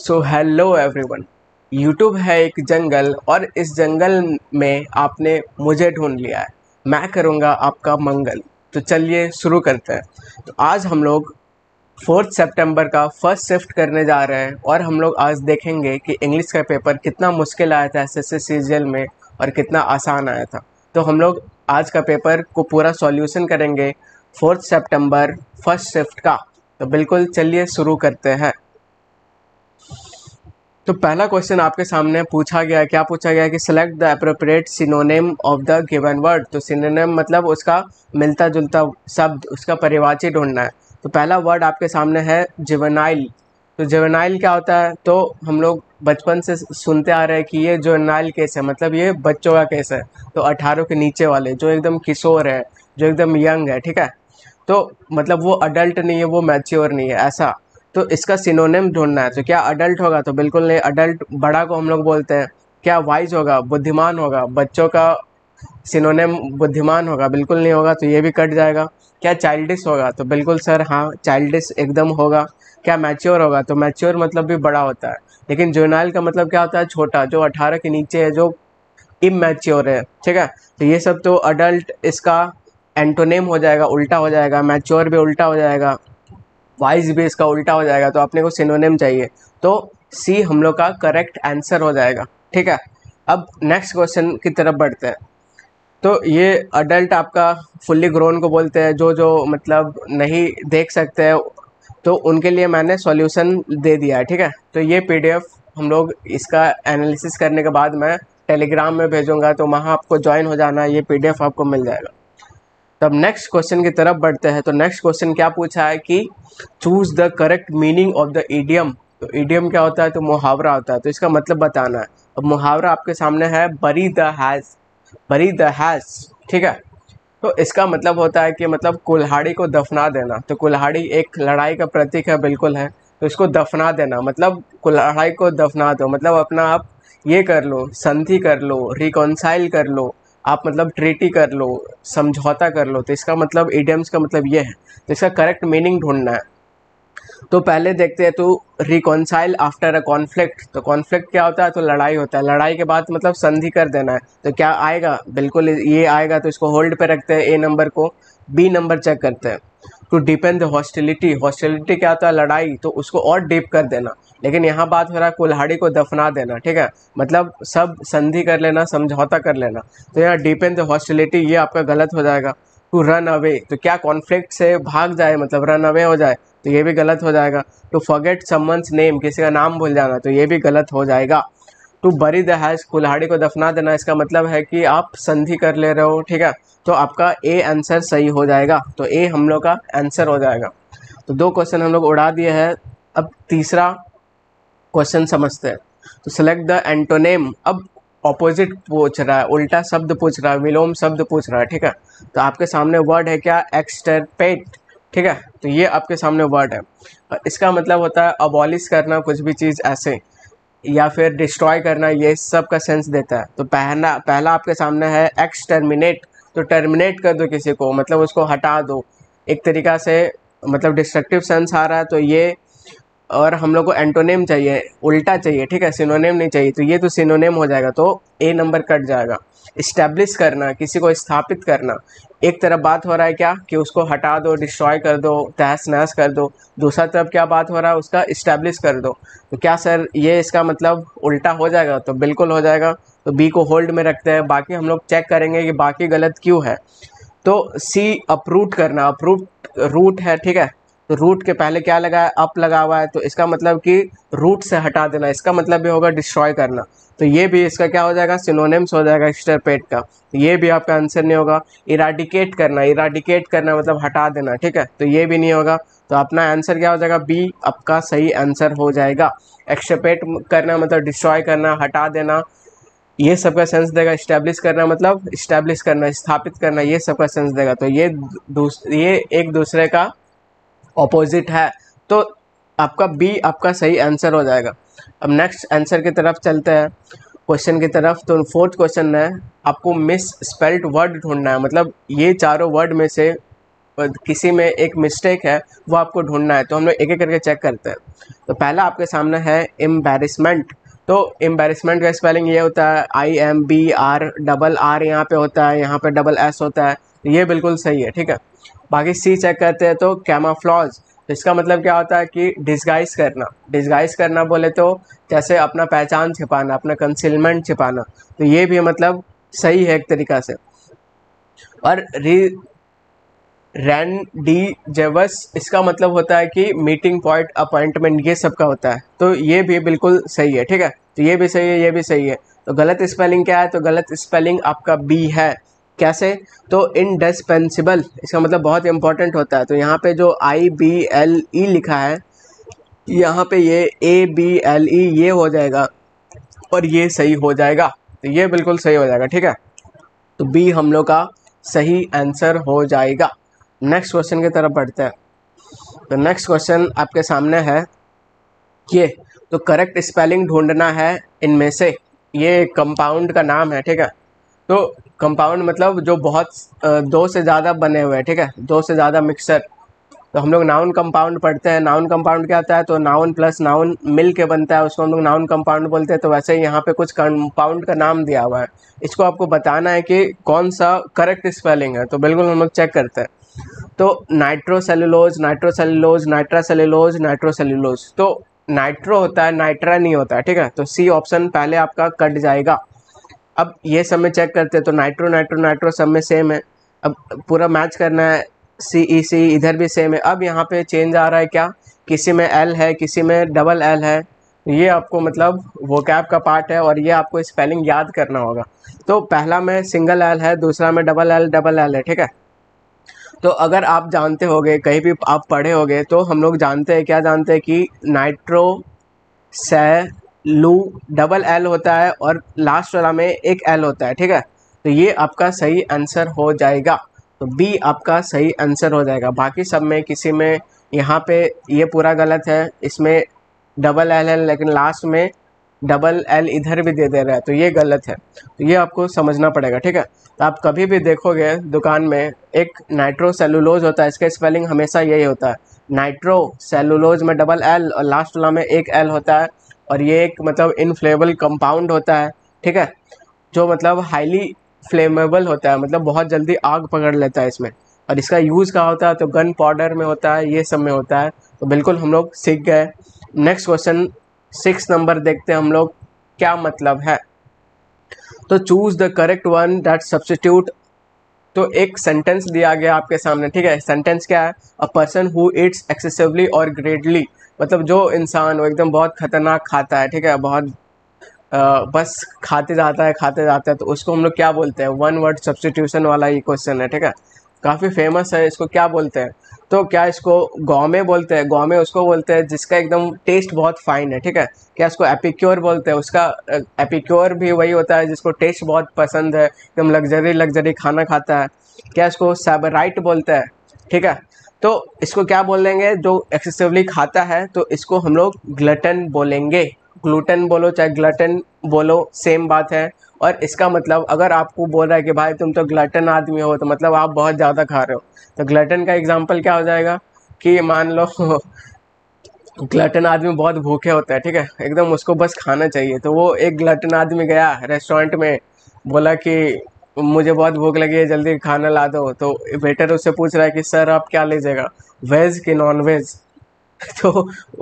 So hello everyone. YouTube है एक जंगल और इस जंगल में आपने मुझे ढूंढ लिया है। मैं करूँगा आपका मंगल। तो चलिए शुरू करते हैं। तो आज हम लोग 4 सितंबर का फर्स्ट शिफ्ट करने जा रहे हैं और हम लोग आज देखेंगे कि इंग्लिश का पेपर कितना मुश्किल आया था एसएससी सीजीएल में और कितना आसान आया था। तो हम लोग आज का पेपर को पूरा सॉल्यूशन करेंगे 4 सितंबर फर्स्ट शिफ्ट का। तो बिल्कुल चलिए शुरू करते हैं। तो पहला क्वेश्चन आपके सामने पूछा गया है। क्या पूछा गया है कि select the appropriate synonym of the given word. तो सिनोनिम मतलब उसका मिलता जुलता शब्द, उसका परिवाची ढूंढना है। तो पहला वर्ड आपके सामने है जुवेनाइल। तो जुवेनाइल क्या होता है? तो हम लोग बचपन से सुनते आ रहे हैं कि ये जुवेनाइल केस है, मतलब ये बच्चों का केस है। तो 18 के नीचे वाले जो एकदम किशोर है, जो एकदम यंग है, ठीक है। तो मतलब वो अडल्ट नहीं है, वो मैच्योर नहीं है, ऐसा। तो इसका सिनोनिम ढूंढना है। तो क्या अडल्ट होगा? तो बिल्कुल नहीं। अडल्ट बड़ा को हम लोग बोलते हैं। क्या वाइज होगा? बुद्धिमान होगा। बच्चों का सिनोनिम बुद्धिमान होगा? बिल्कुल नहीं होगा, तो ये भी कट जाएगा। क्या चाइल्डिश होगा? तो बिल्कुल सर हाँ, चाइल्डिश एकदम होगा। क्या मैच्योर होगा? तो मैच्योर मतलब भी बड़ा होता है, लेकिन जुवेनाइल का मतलब क्या होता है? छोटा, जो 18 के नीचे है, जो इमैच्योर है, ठीक है। तो ये सब तो अडल्ट इसका एंटोनेम हो जाएगा, उल्टा हो जाएगा। मैच्योर भी उल्टा हो जाएगा, वाइज भी इसका उल्टा हो जाएगा। तो अपने को सिनोनिम चाहिए, तो सी हम लोग का करेक्ट आंसर हो जाएगा, ठीक है। अब नेक्स्ट क्वेश्चन की तरफ बढ़ते हैं। तो ये अडल्ट आपका फुल्ली ग्रोन को बोलते हैं, जो जो मतलब नहीं देख सकते हैं, तो उनके लिए मैंने सॉल्यूशन दे दिया है, ठीक है। तो ये पीडीएफ हम लोग इसका एनालिसिस करने के बाद मैं टेलीग्राम में भेजूंगा, तो वहाँ आपको ज्वाइन हो जाना, ये पीडीएफ आपको मिल जाएगा। तब नेक्स्ट क्वेश्चन की तरफ बढ़ते हैं। तो नेक्स्ट क्वेश्चन क्या पूछा है कि choose the correct meaning of the idiom. तो इडियम क्या होता है? तो मुहावरा होता है। तो इसका मतलब बताना है। अब मुहावरा आपके सामने है, बरी द हैज। बरी द हैज, ठीक है। तो इसका मतलब होता है कि मतलब कुल्हाड़ी को दफना देना। तो कुल्हाड़ी एक लड़ाई का प्रतीक है, बिल्कुल है। तो इसको दफना देना मतलब कुल्हाड़ी को दफना दो, मतलब अपना आप ये कर लो, संधि कर लो, रिकॉन्साइल कर लो, आप मतलब ट्रीटी कर लो, समझौता कर लो। तो इसका मतलब इडियम्स का मतलब ये है। तो इसका करेक्ट मीनिंग ढूंढना है। तो पहले देखते हैं। तो रिकॉन्साइल आफ्टर अ कॉन्फ्लिक्ट। तो कॉन्फ्लिक्ट क्या होता है? तो लड़ाई होता है। लड़ाई के बाद मतलब संधि कर देना है। तो क्या आएगा? बिल्कुल ये आएगा। तो इसको होल्ड पे रखते हैं, ए नंबर को। बी नंबर चेक करते हैं। To deepen the hostility. Hostility क्या होता है? लड़ाई। तो उसको और डीप कर देना। लेकिन यहाँ बात हो रहा है कुल्हाड़ी को दफना देना, ठीक है। मतलब सब संधि कर लेना, समझौता कर लेना। तो यहाँ डीपेन द हॉस्टिलिटी, ये आपका गलत हो जाएगा। To run away. तो क्या कॉन्फ्लिक्ट से भाग जाए, मतलब रन अवे हो जाए? तो ये भी गलत हो जाएगा। टू फॉरगेट समवन्स नेम, किसी का नाम भूल जाना, तो ये भी गलत हो जाएगा। टू बरी द हैज, कुल्हाड़ी को दफना देना, इसका मतलब है कि आप संधि कर ले रहे हो, ठीक है। तो आपका ए आंसर सही हो जाएगा। तो ए हम लोग का आंसर हो जाएगा। तो 2 क्वेश्चन हम लोग उड़ा दिए हैं। अब तीसरा क्वेश्चन समझते हैं। तो सिलेक्ट द एंटोनेम। अब ऑपोजिट पूछ रहा है, उल्टा शब्द पूछ रहा है, विलोम शब्द पूछ रहा है, ठीक है। तो आपके सामने वर्ड है क्या? एक्सटर्पेट, ठीक है। तो ये आपके सामने वर्ड है। इसका मतलब होता है अबॉलिश करना, कुछ भी चीज़ ऐसे, या फिर डिस्ट्रॉय करना, ये सब का सेंस देता है। तो पहला आपके सामने है एक्सटर्मिनेट। तो टर्मिनेट कर दो किसी को, मतलब उसको हटा दो एक तरीका से, मतलब डिस्ट्रक्टिव सेंस आ रहा है। तो ये, और हम लोग को एंटोनेम चाहिए, उल्टा चाहिए, ठीक है, सिनोनेम नहीं चाहिए। तो ये तो सिनोनेम हो जाएगा, तो ए नंबर कट जाएगा। इस्टेब्लिश करना, किसी को स्थापित करना। एक तरफ बात हो रहा है क्या कि उसको हटा दो, डिस्ट्रॉय कर दो, तहस नहस कर दो। दूसरा तरफ क्या बात हो रहा है? उसका इस्टेब्लिश कर दो। तो क्या सर ये इसका मतलब उल्टा हो जाएगा? तो बिल्कुल हो जाएगा। तो बी को होल्ड में रखते हैं। बाकी हम लोग चेक करेंगे कि बाकी गलत क्यों है। तो सी अप्रूट करना, अप्रूट रूट है, ठीक है। तो रूट के पहले क्या लगा है? अप लगा हुआ है। तो इसका मतलब कि रूट से हटा देना, इसका मतलब भी होगा डिस्ट्रॉय करना। तो ये भी इसका क्या हो जाएगा? सिनोनिम्स हो जाएगा एक्सटर्पेट का। तो ये भी आपका आंसर नहीं होगा। इराडिकेट करना, इराडिकेट करना मतलब हटा देना, ठीक है। तो ये भी नहीं होगा। तो अपना आंसर क्या हो जाएगा? बी आपका सही आंसर हो जाएगा। एक्सटर्पेट करना मतलब डिस्ट्रॉय करना, हटा देना, ये सब का सेंस देगा। इस्टेब्लिश करना मतलब इस्टेब्लिश करना, स्थापित करना, ये सब का सेंस देगा। तो ये एक दूसरे का ऑपोजिट है। तो आपका बी आपका सही आंसर हो जाएगा। अब नेक्स्ट आंसर की तरफ चलते हैं, क्वेश्चन की तरफ। तो 4th क्वेश्चन है, आपको मिस स्पेल्ड वर्ड ढूंढना है। मतलब ये चारों वर्ड में से किसी में एक मिस्टेक है वो आपको ढूंढना है। तो हम लोग एक एक करके चेक करते हैं। तो पहला आपके सामने है एम्बैरेसमेंट। तो एम्बैरेसमेंट का स्पेलिंग ये होता है IMBR, डबल R यहाँ पे होता है, यहाँ पे डबल S होता है। तो ये बिल्कुल सही है, ठीक है। बाकी सी चेक करते हैं। तो कैमोफ्लेज, तो इसका मतलब क्या होता है कि डिस्गाइज करना। डिस्गाइज करना बोले तो जैसे अपना पहचान छिपाना, अपना कंसीलमेंट छिपाना। तो ये भी मतलब सही है एक तरीक़ा से। और रैंडीजेवस, इसका मतलब होता है कि मीटिंग पॉइंट, अपॉइंटमेंट, ये सब का होता है। तो ये भी बिल्कुल सही है, ठीक है। तो ये भी सही है, ये भी सही है। तो गलत स्पेलिंग क्या है? तो गलत स्पेलिंग आपका बी है। कैसे? तो इंडिस्पेंसिबल, इसका मतलब बहुत इंपॉर्टेंट होता है। तो यहाँ पे जो IBLE लिखा है, यहाँ पे ये ABLE ये हो जाएगा और ये सही हो जाएगा। तो ये बिल्कुल सही हो जाएगा, ठीक है। तो बी हम लोग का सही आंसर हो जाएगा। नेक्स्ट क्वेश्चन की तरफ बढ़ते हैं। तो नेक्स्ट क्वेश्चन आपके सामने है ये। तो करेक्ट स्पेलिंग ढूंढना है इनमें से। ये कंपाउंड का नाम है, ठीक है। तो कंपाउंड मतलब जो बहुत दो से ज़्यादा बने हुए हैं, ठीक है, दो से ज़्यादा मिक्सर। तो हम लोग नाउन कंपाउंड पढ़ते हैं। नाउन कंपाउंड क्या होता है? तो नाउन प्लस नाउन मिल के बनता है, उसको हम लोग नाउन कंपाउंड बोलते हैं। तो वैसे ही यहाँ पे कुछ कंपाउंड का नाम दिया हुआ है, इसको आपको बताना है कि कौन सा करेक्ट स्पेलिंग है। तो बिल्कुल हम लोग चेक करते हैं। तो नाइट्रोसेलुलोज, नाइट्रोसेलुलोज, नाइट्रासेलुलोज, नाइट्रोसेलुलोज। तो नाइट्रो होता है, नाइट्रा नहीं होता है, ठीक है। तो सी ऑप्शन पहले आपका कट जाएगा। अब ये सब में चेक करते हैं। तो नाइट्रो नाइट्रो नाइट्रो सब में सेम है। अब पूरा मैच करना है। CEC इधर भी सेम है। अब यहाँ पे चेंज आ रहा है क्या? किसी में L है, किसी में डबल L है। ये आपको मतलब वोकैब का पार्ट है और ये आपको स्पेलिंग याद करना होगा। तो पहला में सिंगल L है, दूसरा में डबल L है, ठीक है। तो अगर आप जानते होगे, कहीं भी आप पढ़े होगे, तो हम लोग जानते हैं, क्या जानते हैं कि नाइट्रो सेलू डबल L होता है और लास्ट वाला में एक L होता है, ठीक है। तो ये आपका सही आंसर हो जाएगा। तो बी आपका सही आंसर हो जाएगा। बाकी सब में किसी में यहाँ पे ये पूरा गलत है, इसमें डबल L है लेकिन लास्ट में डबल L इधर भी दे रहा है, तो ये गलत है। तो ये आपको समझना पड़ेगा, ठीक है। तो आप कभी भी देखोगे दुकान में एक नाइट्रो सेलुलोज होता है, इसका स्पेलिंग हमेशा यही होता है, नाइट्रो सेलुलोज में डबल L और लास्ट वाला में एक L होता है। और ये एक मतलब इनफ्लेमेबल कंपाउंड होता है, ठीक है, जो मतलब हाईली फ्लेमेबल होता है, मतलब बहुत जल्दी आग पकड़ लेता है इसमें। और इसका यूज़ कहाँ होता है? तो गन पाउडर में होता है, ये सब में होता है। तो बिल्कुल हम लोग सीख गए। नेक्स्ट क्वेश्चन 6 नंबर देखते हैं हम लोग क्या मतलब है। तो choose the correct one that substitute. तो एक सेंटेंस दिया गया आपके सामने, ठीक है। सेंटेंस क्या है? A person who Yeats excessively और ग्रेटली, मतलब जो इंसान वो एकदम बहुत खतरनाक खाता है, ठीक है, बहुत बस खाते जाता है, तो उसको हम लोग क्या बोलते हैं? वन वर्ड सब्स्टिट्यूशन वाला ये क्वेश्चन है, ठीक है। काफ़ी फेमस है। इसको क्या बोलते हैं? तो क्या इसको गौमे बोलते हैं? गौमे उसको बोलते हैं जिसका एकदम टेस्ट बहुत फाइन है, ठीक है। क्या इसको एपिक्योर बोलते हैं? उसका एपिक्योर भी वही होता है जिसको टेस्ट बहुत पसंद है, एकदम लग्जरी खाना खाता है। क्या इसको सेबराइट बोलते हैं? ठीक है। तो इसको क्या बोल देंगे? जो एक्सेसिवली खाता है तो इसको हम लोग ग्लटन बोलेंगे। ग्लूटन बोलो चाहे ग्लटन बोलो, सेम बात है। और इसका मतलब अगर आपको बोल रहा है कि भाई तुम तो ग्लटन आदमी हो, तो मतलब आप बहुत ज़्यादा खा रहे हो। तो ग्लटन का एग्जांपल क्या हो जाएगा कि मान लो ग्लटन आदमी बहुत भूखे होता है, ठीक है, एकदम उसको बस खाना चाहिए। तो वो एक ग्लटन आदमी गया रेस्टोरेंट में, बोला कि मुझे बहुत भूख लगी है, जल्दी खाना ला दो। तो वेटर उससे पूछ रहा है कि सर आप क्या लीजिएगा, वेज कि नॉन वेज? तो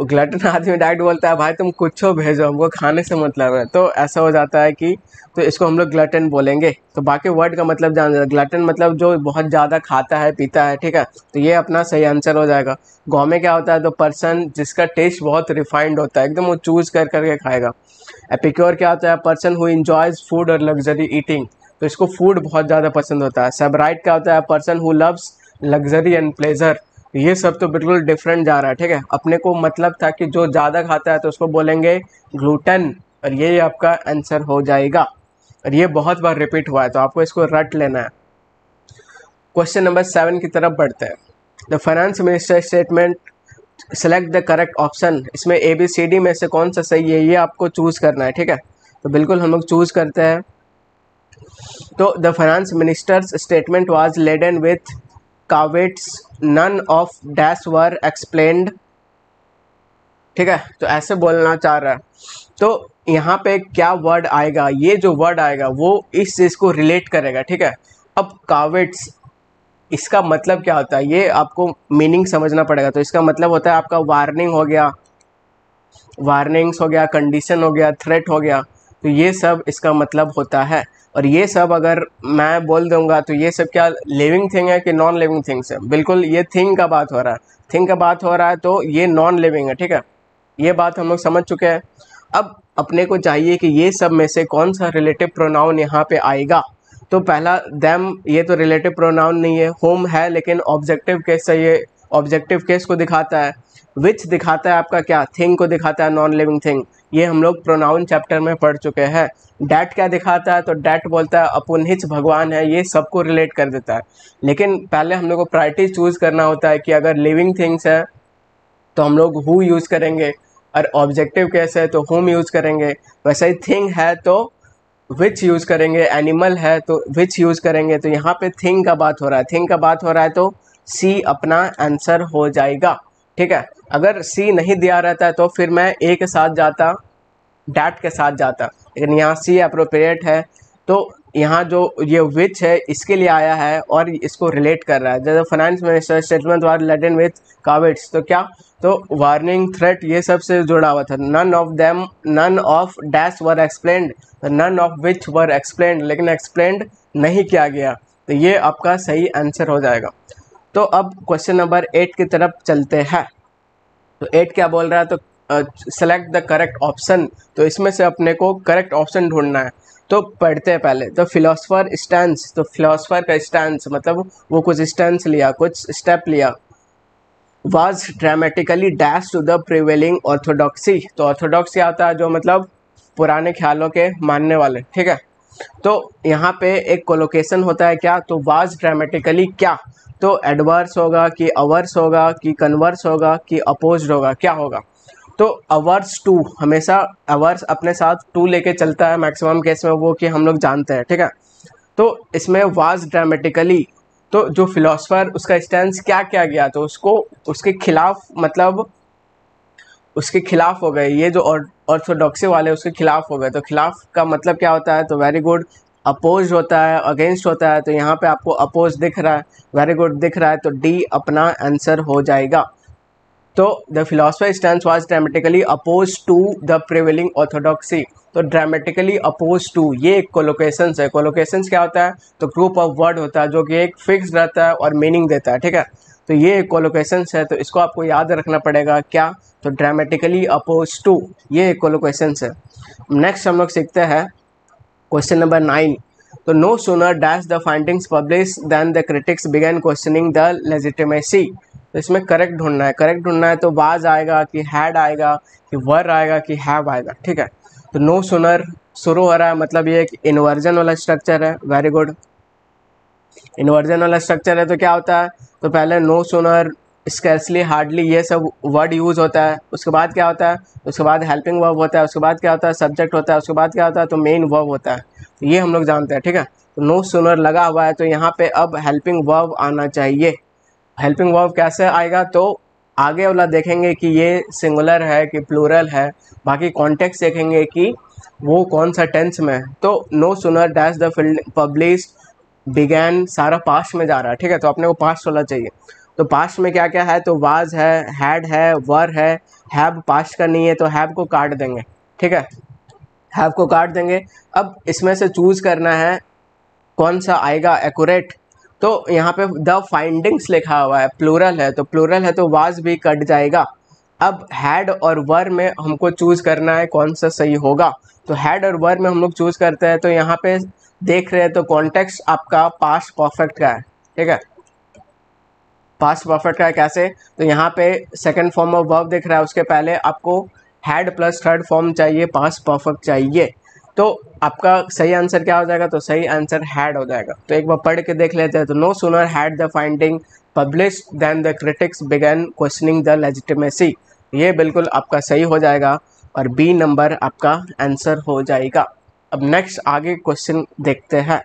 ग्लटन आदमी डायरेक्ट बोलता है भाई तुम कुछ भेजो, हमको खाने से मतलब है। तो ऐसा हो जाता है कि तो इसको हम लोग ग्लटन बोलेंगे। तो बाकी वर्ड का मतलब जान जाए, ग्लटन मतलब जो बहुत ज़्यादा खाता है पीता है, ठीक है। तो ये अपना सही आंसर हो जाएगा। गौमे क्या होता है? तो पर्सन जिसका टेस्ट बहुत रिफाइंड होता है, एकदम वो चूज कर करके खाएगा। एपिक्योर क्या होता है? पर्सन हु एंजॉयज फूड और लग्जरी ईटिंग, तो इसको फूड बहुत ज़्यादा पसंद होता है। सेबराइट क्या होता है? Person who loves luxury and pleasure. ये सब तो बिल्कुल डिफरेंट जा रहा है, ठीक है। अपने को मतलब था कि जो ज़्यादा खाता है तो उसको बोलेंगे ग्लूटन, और ये आपका आंसर हो जाएगा। और ये बहुत बार रिपीट हुआ है, तो आपको इसको रट लेना है। क्वेश्चन नंबर 7 की तरफ बढ़ते हैं। The finance minister statement, select the correct option. इसमें ABCD में से कौन सा सही है ये आपको चूज़ करना है, ठीक है। तो बिल्कुल हम लोग चूज़ करते हैं। तो the finance minister's statement was laden with caveats none of dash were explained. ठीक है, तो ऐसे बोलना चाह रहा है। तो यहाँ पे क्या वर्ड आएगा, ये जो वर्ड आएगा वो इस चीज़ को रिलेट करेगा। ठीक है, अब काविट्स इसका मतलब क्या होता है ये आपको मीनिंग समझना पड़ेगा। तो इसका मतलब होता है आपका वार्निंग हो गया, वार्निंग्स हो गया, कंडीशन हो गया, थ्रेट हो गया। तो ये सब इसका मतलब होता है। और ये सब अगर मैं बोल दूंगा तो ये सब क्या लिविंग थिंग है कि नॉन लिविंग थिंग्स है? बिल्कुल ये थिंग का बात हो रहा है, थिंग का बात हो रहा है, तो ये नॉन लिविंग है। ठीक है, ये बात हम लोग समझ चुके हैं। अब अपने को चाहिए कि ये सब में से कौन सा रिलेटिव प्रोनाउन यहाँ पे आएगा। तो पहला देम, ये तो रिलेटिव प्रोनाउन नहीं है। होम है लेकिन ऑब्जेक्टिव केस से ये ऑब्जेक्टिव केस को दिखाता है। विच दिखाता है आपका क्या, थिंग को दिखाता है, नॉन लिविंग थिंग। ये हम लोग प्रोनाउन चैप्टर में पढ़ चुके हैं। डैट क्या दिखाता है, तो डैट बोलता है अपन हिच भगवान है, ये सबको रिलेट कर देता है। लेकिन पहले हम लोग को प्रायोरिटी चूज करना होता है कि अगर लिविंग थिंग्स है तो हम लोग हु यूज़ करेंगे, और ऑब्जेक्टिव केस है तो होम यूज़ करेंगे। वैसे ही थिंग है तो विच यूज़ करेंगे, एनिमल है तो विच यूज़ करेंगे। तो यहाँ पे थिंग का बात हो रहा है, थिंग का बात हो रहा है तो सी अपना आंसर हो जाएगा। ठीक है, अगर सी नहीं दिया रहता है तो फिर मैं ए के साथ जाता, डैट के साथ जाता, लेकिन यहाँ सी अप्रोप्रिएट है। तो यहाँ जो ये विच है इसके लिए आया है और इसको रिलेट कर रहा है। जैसे finance minister statement was laden with caveats, तो क्या, तो वार्निंग, थ्रेट, ये सब से जुड़ा हुआ था। None of them, none of dash were explained, none of which were explained, लेकिन एक्सप्लेन्ड नहीं किया गया। तो ये आपका सही आंसर हो जाएगा। तो अब क्वेश्चन नंबर 8 की तरफ चलते हैं। तो 8 क्या बोल रहा है, तो सेलेक्ट द करेक्ट ऑप्शन। तो इसमें से अपने को करेक्ट ऑप्शन ढूंढना है। तो पढ़ते हैं पहले। तो फिलोसफर स्टैंस, तो फिलोसफर का स्टैंस मतलब वो कुछ स्टैंस लिया, कुछ स्टेप लिया। Was dramatically dash to the prevailing orthodoxy, तो ऑर्थोडॉक्स क्या होता है, जो मतलब पुराने ख्यालों के मानने वाले। ठीक है, तो यहाँ पे एक कोलोकेशन होता है क्या, तो वाज ड्रामेटिकली क्या, तो एडवर्स होगा कि अवर्स होगा कि कन्वर्स होगा कि अपोज्ड होगा, क्या होगा। तो अवर्स टू, हमेशा अवर्स अपने साथ टू लेके चलता है मैक्सिमम केस में, वो कि हम लोग जानते हैं। ठीक है, तो इसमें वाज ड्रामेटिकली, तो जो फिलोसफर उसका स्टैंस क्या क्या गया, तो उसको उसके खिलाफ, मतलब उसके खिलाफ हो गए। ये जो ऑर्थोडॉक्सी वाले उसके खिलाफ हो गए। तो खिलाफ का मतलब क्या होता है, तो वेरी गुड, अपोज होता है, अगेंस्ट होता है। तो यहाँ पे आपको अपोज दिख रहा है, वेरी गुड दिख रहा है, तो डी अपना आंसर हो जाएगा। तो the philosopher stance was dramatically opposed to the prevailing orthodoxy. तो ड्रामेटिकली अपोज टू, ये एक कोलोकेशंस है। कोलोकेशंस क्या होता है, तो ग्रुप ऑफ वर्ड होता है जो कि एक फिक्स रहता है और मीनिंग देता है। ठीक है, तो ये एक कोलोकेशंस है, तो इसको आपको याद रखना पड़ेगा क्या, तो ड्रामेटिकली अपोज टू, ये एक कोलोकेशंस है। नेक्स्ट हम लोग सीखते हैं क्वेश्चन नंबर 9। तो no sooner dash the findings publish then the critics began questioning the legitimacy. तो इसमें करेक्ट ढूंढना है, करेक्ट ढूंढना है। तो वाज आएगा कि हैड आएगा कि वर आएगा कि हैव आएगा। ठीक है, तो नो सूनर शुरू हो रहा है, मतलब ये एक इन्वर्जन वाला स्ट्रक्चर है। वेरी गुड, इन्वर्जन वाला स्ट्रक्चर है तो क्या होता है, तो पहले नो सूनर, स्कैर्सली, हार्डली, ये सब वर्ड यूज़ होता है। उसके बाद क्या होता है, उसके बाद हेल्पिंग वर्ब होता है। उसके बाद क्या होता है, सब्जेक्ट होता है। उसके बाद क्या होता है, तो मेन वर्ब होता है। तो ये हम लोग जानते हैं। ठीक है, तो नो सूनर लगा हुआ है, तो यहाँ पे अब हेल्पिंग वर्ब आना चाहिए। हेल्पिंग वर्ब कैसे आएगा, तो आगे वाला देखेंगे कि ये सिंगुलर है कि प्लूरल है, बाकी कॉन्टेक्स्ट देखेंगे कि वो कौन सा टेंस में है। तो no sooner dash the publish began, सारा पास्ट में जा रहा है। ठीक है, तो अपने को पास्ट होना चाहिए। तो पास्ट में क्या क्या है, तो वाज है, हैड है, वर है, हैव पास्ट का नहीं है तो हैव को काट देंगे। ठीक है, हैव को काट देंगे। अब इसमें से चूज करना है कौन सा आएगा एक्यूरेट। तो यहाँ पे द फाइंडिंग्स लिखा हुआ है, प्लूरल है, तो प्लूरल है तो वाज भी कट जाएगा। अब हैड और वर में हमको चूज करना है कौन सा सही होगा। तो हैड और वर में हम लोग चूज करते हैं। तो यहाँ पे देख रहे हैं तो कॉन्टेक्स्ट आपका पास्ट परफेक्ट का है। ठीक है, पास्ट परफेक्ट का है कैसे, तो यहाँ पे सेकंड फॉर्म ऑफ वर्ब दिख रहा है, उसके पहले आपको हैड प्लस थर्ड फॉर्म चाहिए, पास्ट परफेक्ट चाहिए। तो आपका सही आंसर क्या हो जाएगा, तो सही आंसर हैड हो जाएगा। तो एक बार पढ़ के देख लेते हैं। तो no sooner had the finding published then the critics began questioning the legitimacy, ये बिल्कुल आपका सही हो जाएगा और बी नंबर आपका आंसर हो जाएगा। अब नेक्स्ट आगे क्वेश्चन देखते हैं।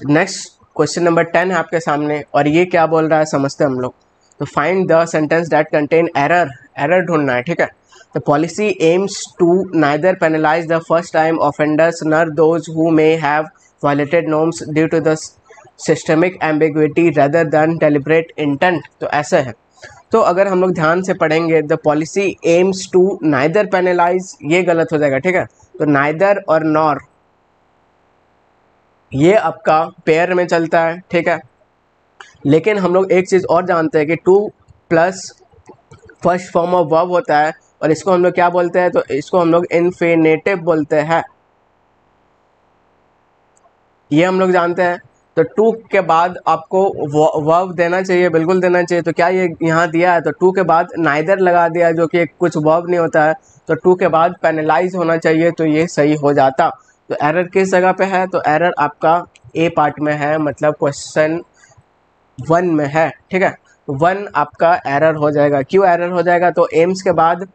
नेक्स्ट क्वेश्चन नंबर 10 है आपके सामने और ये क्या बोल रहा है समझते हैं हम लोग। तो find the sentence that contain error, error ढूंढना है, ठीक है। The policy aims to neither penalize the first time offenders nor those who may have violated norms due to the systemic ambiguity rather than deliberate intent. तो ऐसा है। तो अगर हम लोग ध्यान से पढ़ेंगे the policy aims to neither penalize, ये गलत हो जाएगा, ठीक है। तो नाइदर और नॉर ये आपका पेयर में चलता है, ठीक है। लेकिन हम लोग एक चीज़ और जानते हैं कि two plus first form of verb होता है और इसको हम लोग क्या बोलते हैं, तो इसको हम लोग इन्फिनेटिव बोलते हैं, ये हम लोग जानते हैं। तो टू के बाद आपको वर्ब देना चाहिए, बिल्कुल देना चाहिए। तो क्या ये यहाँ दिया है, तो टू के बाद नाइदर लगा दिया जो कि कुछ वर्ब नहीं होता है। तो टू के बाद पेनलाइज होना चाहिए, तो ये सही हो जाता। तो एरर किस जगह पे है, तो एरर आपका ए पार्ट में है, मतलब क्वेश्चन 1 में है, ठीक है। 1 आपका एरर हो जाएगा। क्यों एरर हो जाएगा, तो एम्स के बाद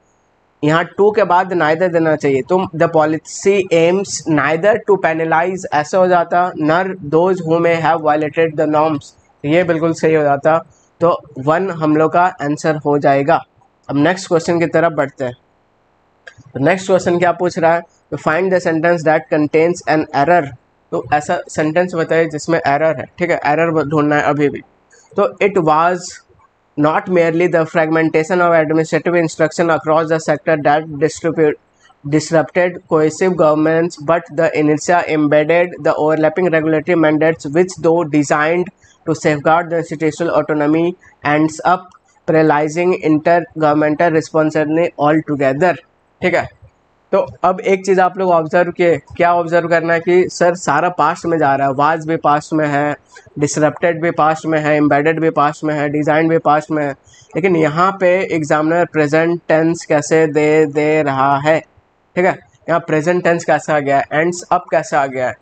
यहाँ टू के बाद नाइदर देना चाहिए। तो the policy aims neither to penalize ऐसे हो जाता, nor those who may have violated the norms, ये बिल्कुल सही हो जाता। तो 1 हम लोग का आंसर हो जाएगा। अब नेक्स्ट क्वेश्चन की तरफ बढ़ते हैं। तो नेक्स्ट क्वेश्चन क्या पूछ रहा है, तो find the sentence that contains an error. तो ऐसा सेंटेंस बताइए जिसमें एरर है, ठीक है। एरर ढूंढना है अभी भी। तो it was not merely the fragmentation of administrative instruction across the sector that disrupted cohesive governance, but the inertia embedded the overlapping regulatory mandates which, though designed to safeguard the institutional autonomy, ends up paralyzing intergovernmental responsibility altogether, ठीक है। तो अब एक चीज़ आप लोग observe किए, क्या observe करना है कि सर सारा पास्ट में जा रहा है, वाज भी पास्ट में है, डिसरप्टेड भी पास्ट में है, एम्बेडेड भी पास्ट में है, डिज़ाइन भी पास्ट में है। लेकिन यहाँ पे एग्जामिनर प्रेजेंट टेंस कैसे दे रहा है, ठीक है। यहाँ प्रेजेंट टेंस कैसे आ गया है, एंड्स अप कैसे आ गया है।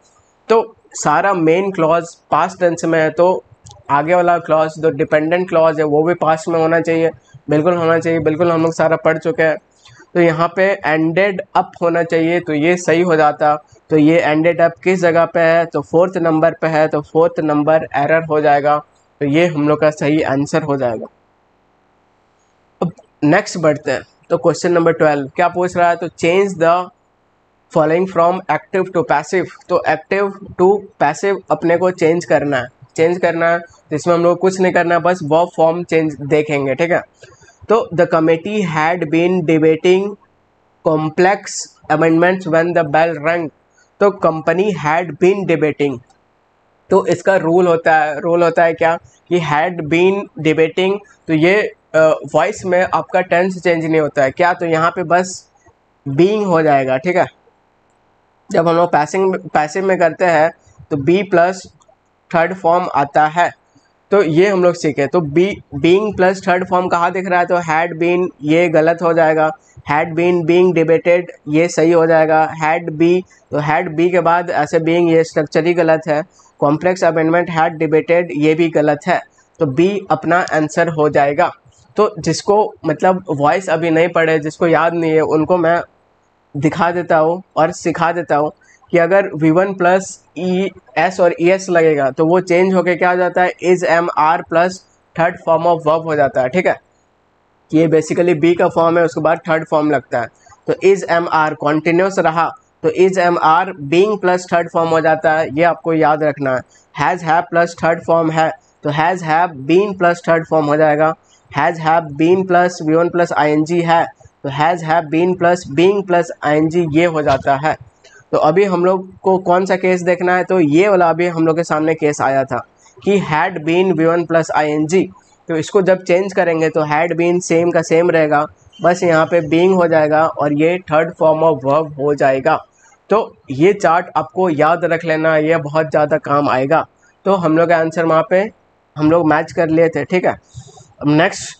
तो सारा मेन क्लॉज पास्ट टेंस में है, तो आगे वाला क्लॉज जो डिपेंडेंट क्लॉज है वो भी पास्ट में होना चाहिए, बिल्कुल होना चाहिए, बिल्कुल हम लोग सारा पढ़ चुके हैं। तो यहाँ पे एंडेड अप होना चाहिए, तो ये सही हो जाता। तो ये एंडेड अप किस जगह पे है, तो 4th नंबर पे है, तो 4th नंबर एरर हो जाएगा। तो ये हम लोग का सही आंसर हो जाएगा। अब नेक्स्ट बढ़ते हैं। तो क्वेश्चन नंबर 12 क्या पूछ रहा है, तो change the following from active to passive. तो एक्टिव टू पैसिव अपने को चेंज करना है, चेंज करना है। जिसमें हम लोग कुछ नहीं करना है, बस वर्ब फॉर्म चेंज देखेंगे, ठीक है। तो the committee had been debating complex amendments when the bell rang. तो कंपनी हैड बीन डिबेटिंग, तो इसका रूल होता है क्या कि हैड बीन डिबेटिंग। तो ये वॉइस में आपका टेंस चेंज नहीं होता है क्या, तो यहाँ पे बस बीइंग हो जाएगा, ठीक है। जब हम लोग पैसिव में करते हैं तो बी प्लस थर्ड फॉर्म आता है, तो ये हम लोग सीखे। तो बीइंग प्लस थर्ड फॉर्म कहाँ दिख रहा है, तो हैड बीन, ये गलत हो जाएगा। हैड बीन बीइंग डिबेटेड, ये सही हो जाएगा। हैड बी, तो हैड बी के बाद ऐसे बीइंग, ये स्ट्रक्चर ही गलत है। कॉम्प्लेक्स अमेंडमेंट हैड डिबेटेड, ये भी गलत है। तो बी अपना आंसर हो जाएगा। तो जिसको मतलब वॉइस अभी नहीं पढ़े, जिसको याद नहीं है, उनको मैं दिखा देता हूँ और सिखा देता हूँ कि अगर V1 प्लस ई एस और ई एस लगेगा तो वो चेंज होके क्या हो जाता है, is am are plus third form of verb हो जाता है, ठीक है। ये बेसिकली बी का फॉर्म है, उसके बाद थर्ड फॉर्म लगता है। तो इज एम आर कॉन्टिन्यूस रहा, तो is am are being plus third form हो जाता है, ये आपको याद रखना है। Has have plus third form है, तो has have been plus third form हो जाएगा। Has have been plus V1 plus ING है, तो has have been plus being plus ING ये हो जाता है। तो अभी हम लोग को कौन सा केस देखना है, तो ये वाला अभी हम लोग के सामने केस आया था कि had been V1 plus ING। तो इसको जब चेंज करेंगे तो हैड बीन सेम का सेम रहेगा, बस यहाँ पे बीइंग हो जाएगा और ये थर्ड फॉर्म ऑफ वर्ब हो जाएगा। तो ये चार्ट आपको याद रख लेना, ये बहुत ज़्यादा काम आएगा। तो हम लोग का आंसर वहाँ पे हम लोग मैच कर लिए थे, ठीक है। अब नेक्स्ट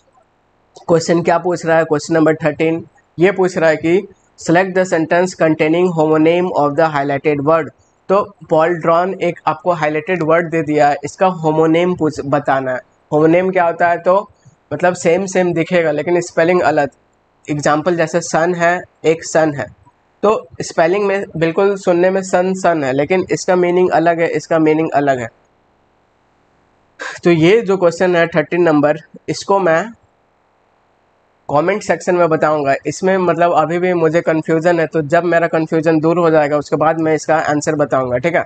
क्वेश्चन क्या पूछ रहा है, क्वेश्चन नंबर 13 ये पूछ रहा है कि select the sentence containing homonym of the highlighted word. तो पॉल ड्रॉन एक आपको हाईलाइटेड वर्ड दे दिया है, इसका होमोनेम बताना है। होमोनेम क्या होता है, तो मतलब सेम दिखेगा लेकिन स्पेलिंग अलग। एग्जाम्पल जैसे सन है, एक सन है, तो स्पेलिंग में बिल्कुल सुनने में सन है, लेकिन इसका मीनिंग अलग है, इसका मीनिंग अलग है। तो ये जो क्वेश्चन है 13 नंबर, इसको मैं कमेंट सेक्शन में बताऊंगा। इसमें मतलब अभी भी मुझे कन्फ्यूज़न है, तो जब मेरा कन्फ्यूज़न दूर हो जाएगा उसके बाद मैं इसका आंसर बताऊंगा, ठीक है।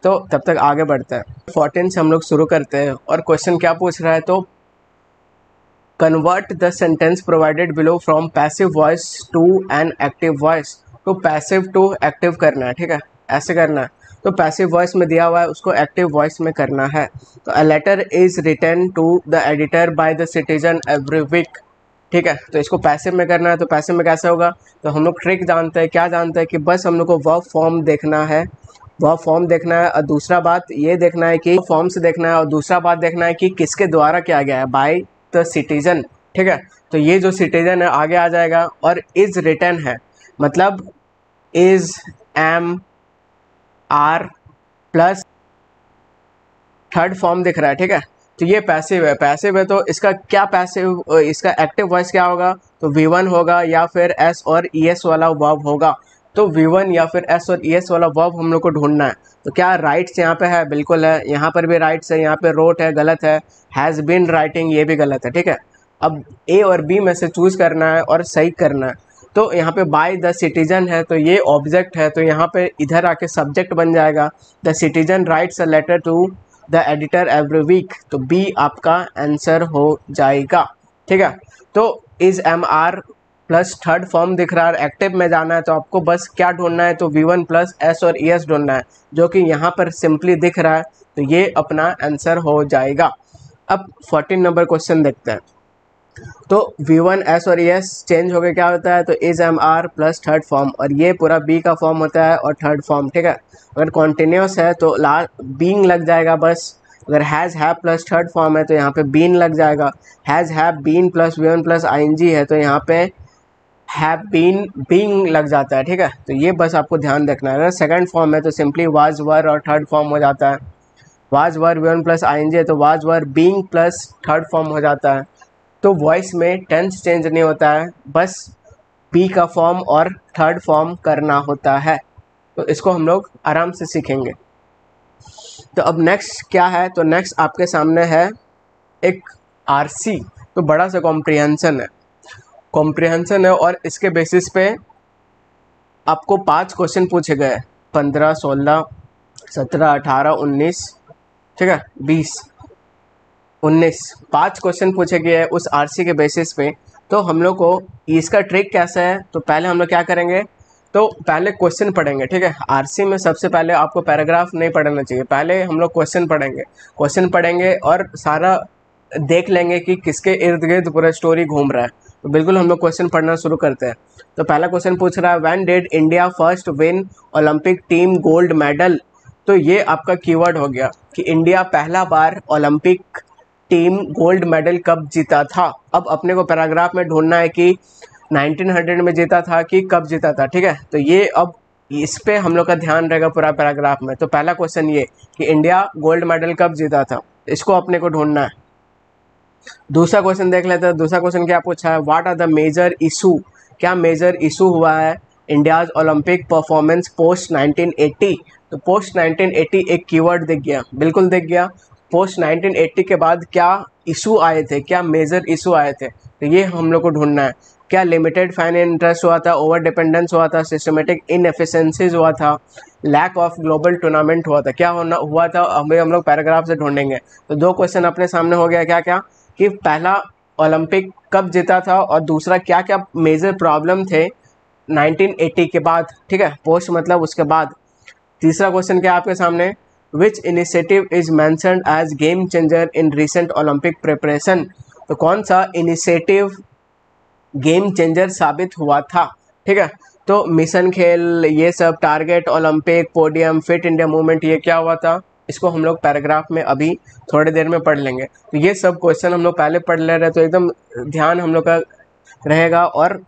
तो तब तक आगे बढ़ते हैं। 14 से हम लोग शुरू करते हैं और क्वेश्चन क्या पूछ रहा है, तो convert the sentence provided below from passive voice to an active voice. तो पैसिव टू एक्टिव करना है, ठीक है, ऐसे करना है। तो पैसिव वॉइस में दिया हुआ है, उसको एक्टिव वॉइस में करना है। तो a letter is written to the editor by the citizen every week, ठीक है। तो इसको पैसिव में करना है, तो पैसिव में कैसे होगा, तो हम लोग ट्रिक जानते हैं, क्या जानते हैं कि बस हम लोग को वर्ब फॉर्म देखना है, वर्ब फॉर्म देखना है, और दूसरा बात ये देखना है कि फॉर्म से देखना है, और दूसरा बात देखना है कि किसके द्वारा किया गया है, बाय द सिटीजन, ठीक है। तो ये जो सिटीजन है आगे आ जाएगा, और इज रिटन है मतलब is am are plus third form दिख रहा है, ठीक है। तो ये पैसिव है, पैसिव है तो इसका क्या पैसिव, इसका एक्टिव वॉइस क्या होगा, तो V1 होगा या फिर S और ES वाला वर्ब होगा। तो V1 या फिर S और ES वाला वर्ब हम लोग को ढूंढना है। तो क्या राइट्स यहाँ पे है, बिल्कुल है, यहाँ पर भी राइट्स है, यहाँ पे रोट है, गलत है, हैज़ बीन राइटिंग ये भी गलत है, ठीक है। अब A और B में से चूज़ करना है और सही करना है। तो यहाँ पे बाय द सिटीजन है, तो ये ऑब्जेक्ट है, तो यहाँ पे इधर आके सब्जेक्ट बन जाएगा। The citizen writes a letter to the editor every week, तो बी आपका आंसर हो जाएगा, ठीक है। तो is am are plus third form दिख रहा है, एक्टिव में जाना है, तो आपको बस क्या ढूंढना है, तो V1 प्लस S और ES ढूंढना है, जो कि यहाँ पर सिंपली दिख रहा है, तो ये अपना आंसर हो जाएगा। अब 14 नंबर क्वेश्चन देखते हैं। तो V1 S और ES चेंज हो गए, क्या होता है, तो is am are plus third form, और ये पूरा B का फॉर्म होता है और थर्ड फॉर्म, ठीक है। अगर कॉन्टिन्यूस है तो लास्ट बीइंग लग जाएगा बस। अगर has have plus third form है तो यहाँ पे बीन लग जाएगा। Has have been plus V1 plus ING है तो यहाँ पे हैव बीन बीइंग लग जाता है, ठीक है। तो ये बस आपको ध्यान रखना है। अगर सेकंड फॉर्म है तो सिंपली वाज वर और थर्ड फॉर्म हो जाता है। Was were V1 plus ING है तो was were being plus third form हो जाता है। तो वॉइस में टेंस चेंज नहीं होता है, बस बी का फॉर्म और थर्ड फॉर्म करना होता है। तो इसको हम लोग आराम से सीखेंगे। तो अब नेक्स्ट क्या है, तो नेक्स्ट आपके सामने है एक RC, तो बड़ा सा कॉम्प्रिहेंशन है और इसके बेसिस पे आपको 5 क्वेश्चन पूछे गए, 15, 16, 17, 18, 19, ठीक है, 20, 19, 5 क्वेश्चन पूछे गए हैं उस RC के बेसिस पे। तो हम लोग को इसका ट्रिक कैसा है, तो पहले हम लोग क्या करेंगे, तो पहले क्वेश्चन पढ़ेंगे, ठीक है। RC में सबसे पहले आपको पैराग्राफ नहीं पढ़ना चाहिए, पहले हम लोग क्वेश्चन पढ़ेंगे और सारा देख लेंगे कि किसके इर्द गिर्द पूरा स्टोरी घूम रहा है। तो बिल्कुल हम लोग क्वेश्चन पढ़ना शुरू करते हैं। तो पहला क्वेश्चन पूछ रहा है, when did India first win Olympic team gold medal. तो ये आपका कीवर्ड हो गया कि इंडिया पहला बार ओलंपिक टीम गोल्ड मेडल कब जीता था। अब अपने को पैराग्राफ में ढूंढना है कि 1900 में जीता था कि कब जीता था, ठीक है। तो ये अब इस पे हम लोग का ध्यान रहेगा पूरा पैराग्राफ में। तो पहला क्वेश्चन ये कि इंडिया गोल्ड मेडल कब जीता था, इसको अपने को ढूंढना है। दूसरा क्वेश्चन देख लेते हैं। दूसरा क्वेश्चन क्या पूछा है, what are the major issue, क्या मेजर इशू हुआ है इंडियाज ओलंपिक परफॉर्मेंस पोस्ट 1980। तो पोस्ट 1980 एक कीवर्ड दिख गया, बिल्कुल दिख गया। पोस्ट 1980 के बाद क्या इशू आए थे, क्या मेजर इशू आए थे, तो ये हम लोग को ढूंढना है। क्या लिमिटेड फाइनेंस इंटरेस्ट हुआ था, ओवर डिपेंडेंस हुआ था, सिस्टमेटिक इनएफिशिएंसीज हुआ था, लैक ऑफ ग्लोबल टूर्नामेंट हुआ था, क्या हुआ था, हमें हम लोग पैराग्राफ से ढूंढेंगे। तो 2 क्वेश्चन अपने सामने हो गया, क्या क्या कि पहला ओलंपिक कब जीता था और दूसरा क्या क्या मेजर प्रॉब्लम थे 1980 के बाद, ठीक है, पोस्ट मतलब उसके बाद। तीसरा क्वेश्चन क्या आपके सामने, which initiative is mentioned as game changer in recent Olympic preparation. तो कौन सा इनिशिएटिव गेम चेंजर साबित हुआ था, ठीक है। तो मिशन खेल, ये सब, target Olympic, podium, fit India movement, ये क्या हुआ था, इसको हम लोग पैराग्राफ में अभी थोड़ी देर में पढ़ लेंगे। तो ये सब क्वेश्चन हम लोग पहले पढ़ ले रहे हैं, तो एकदम ध्यान हम लोग का रहेगा और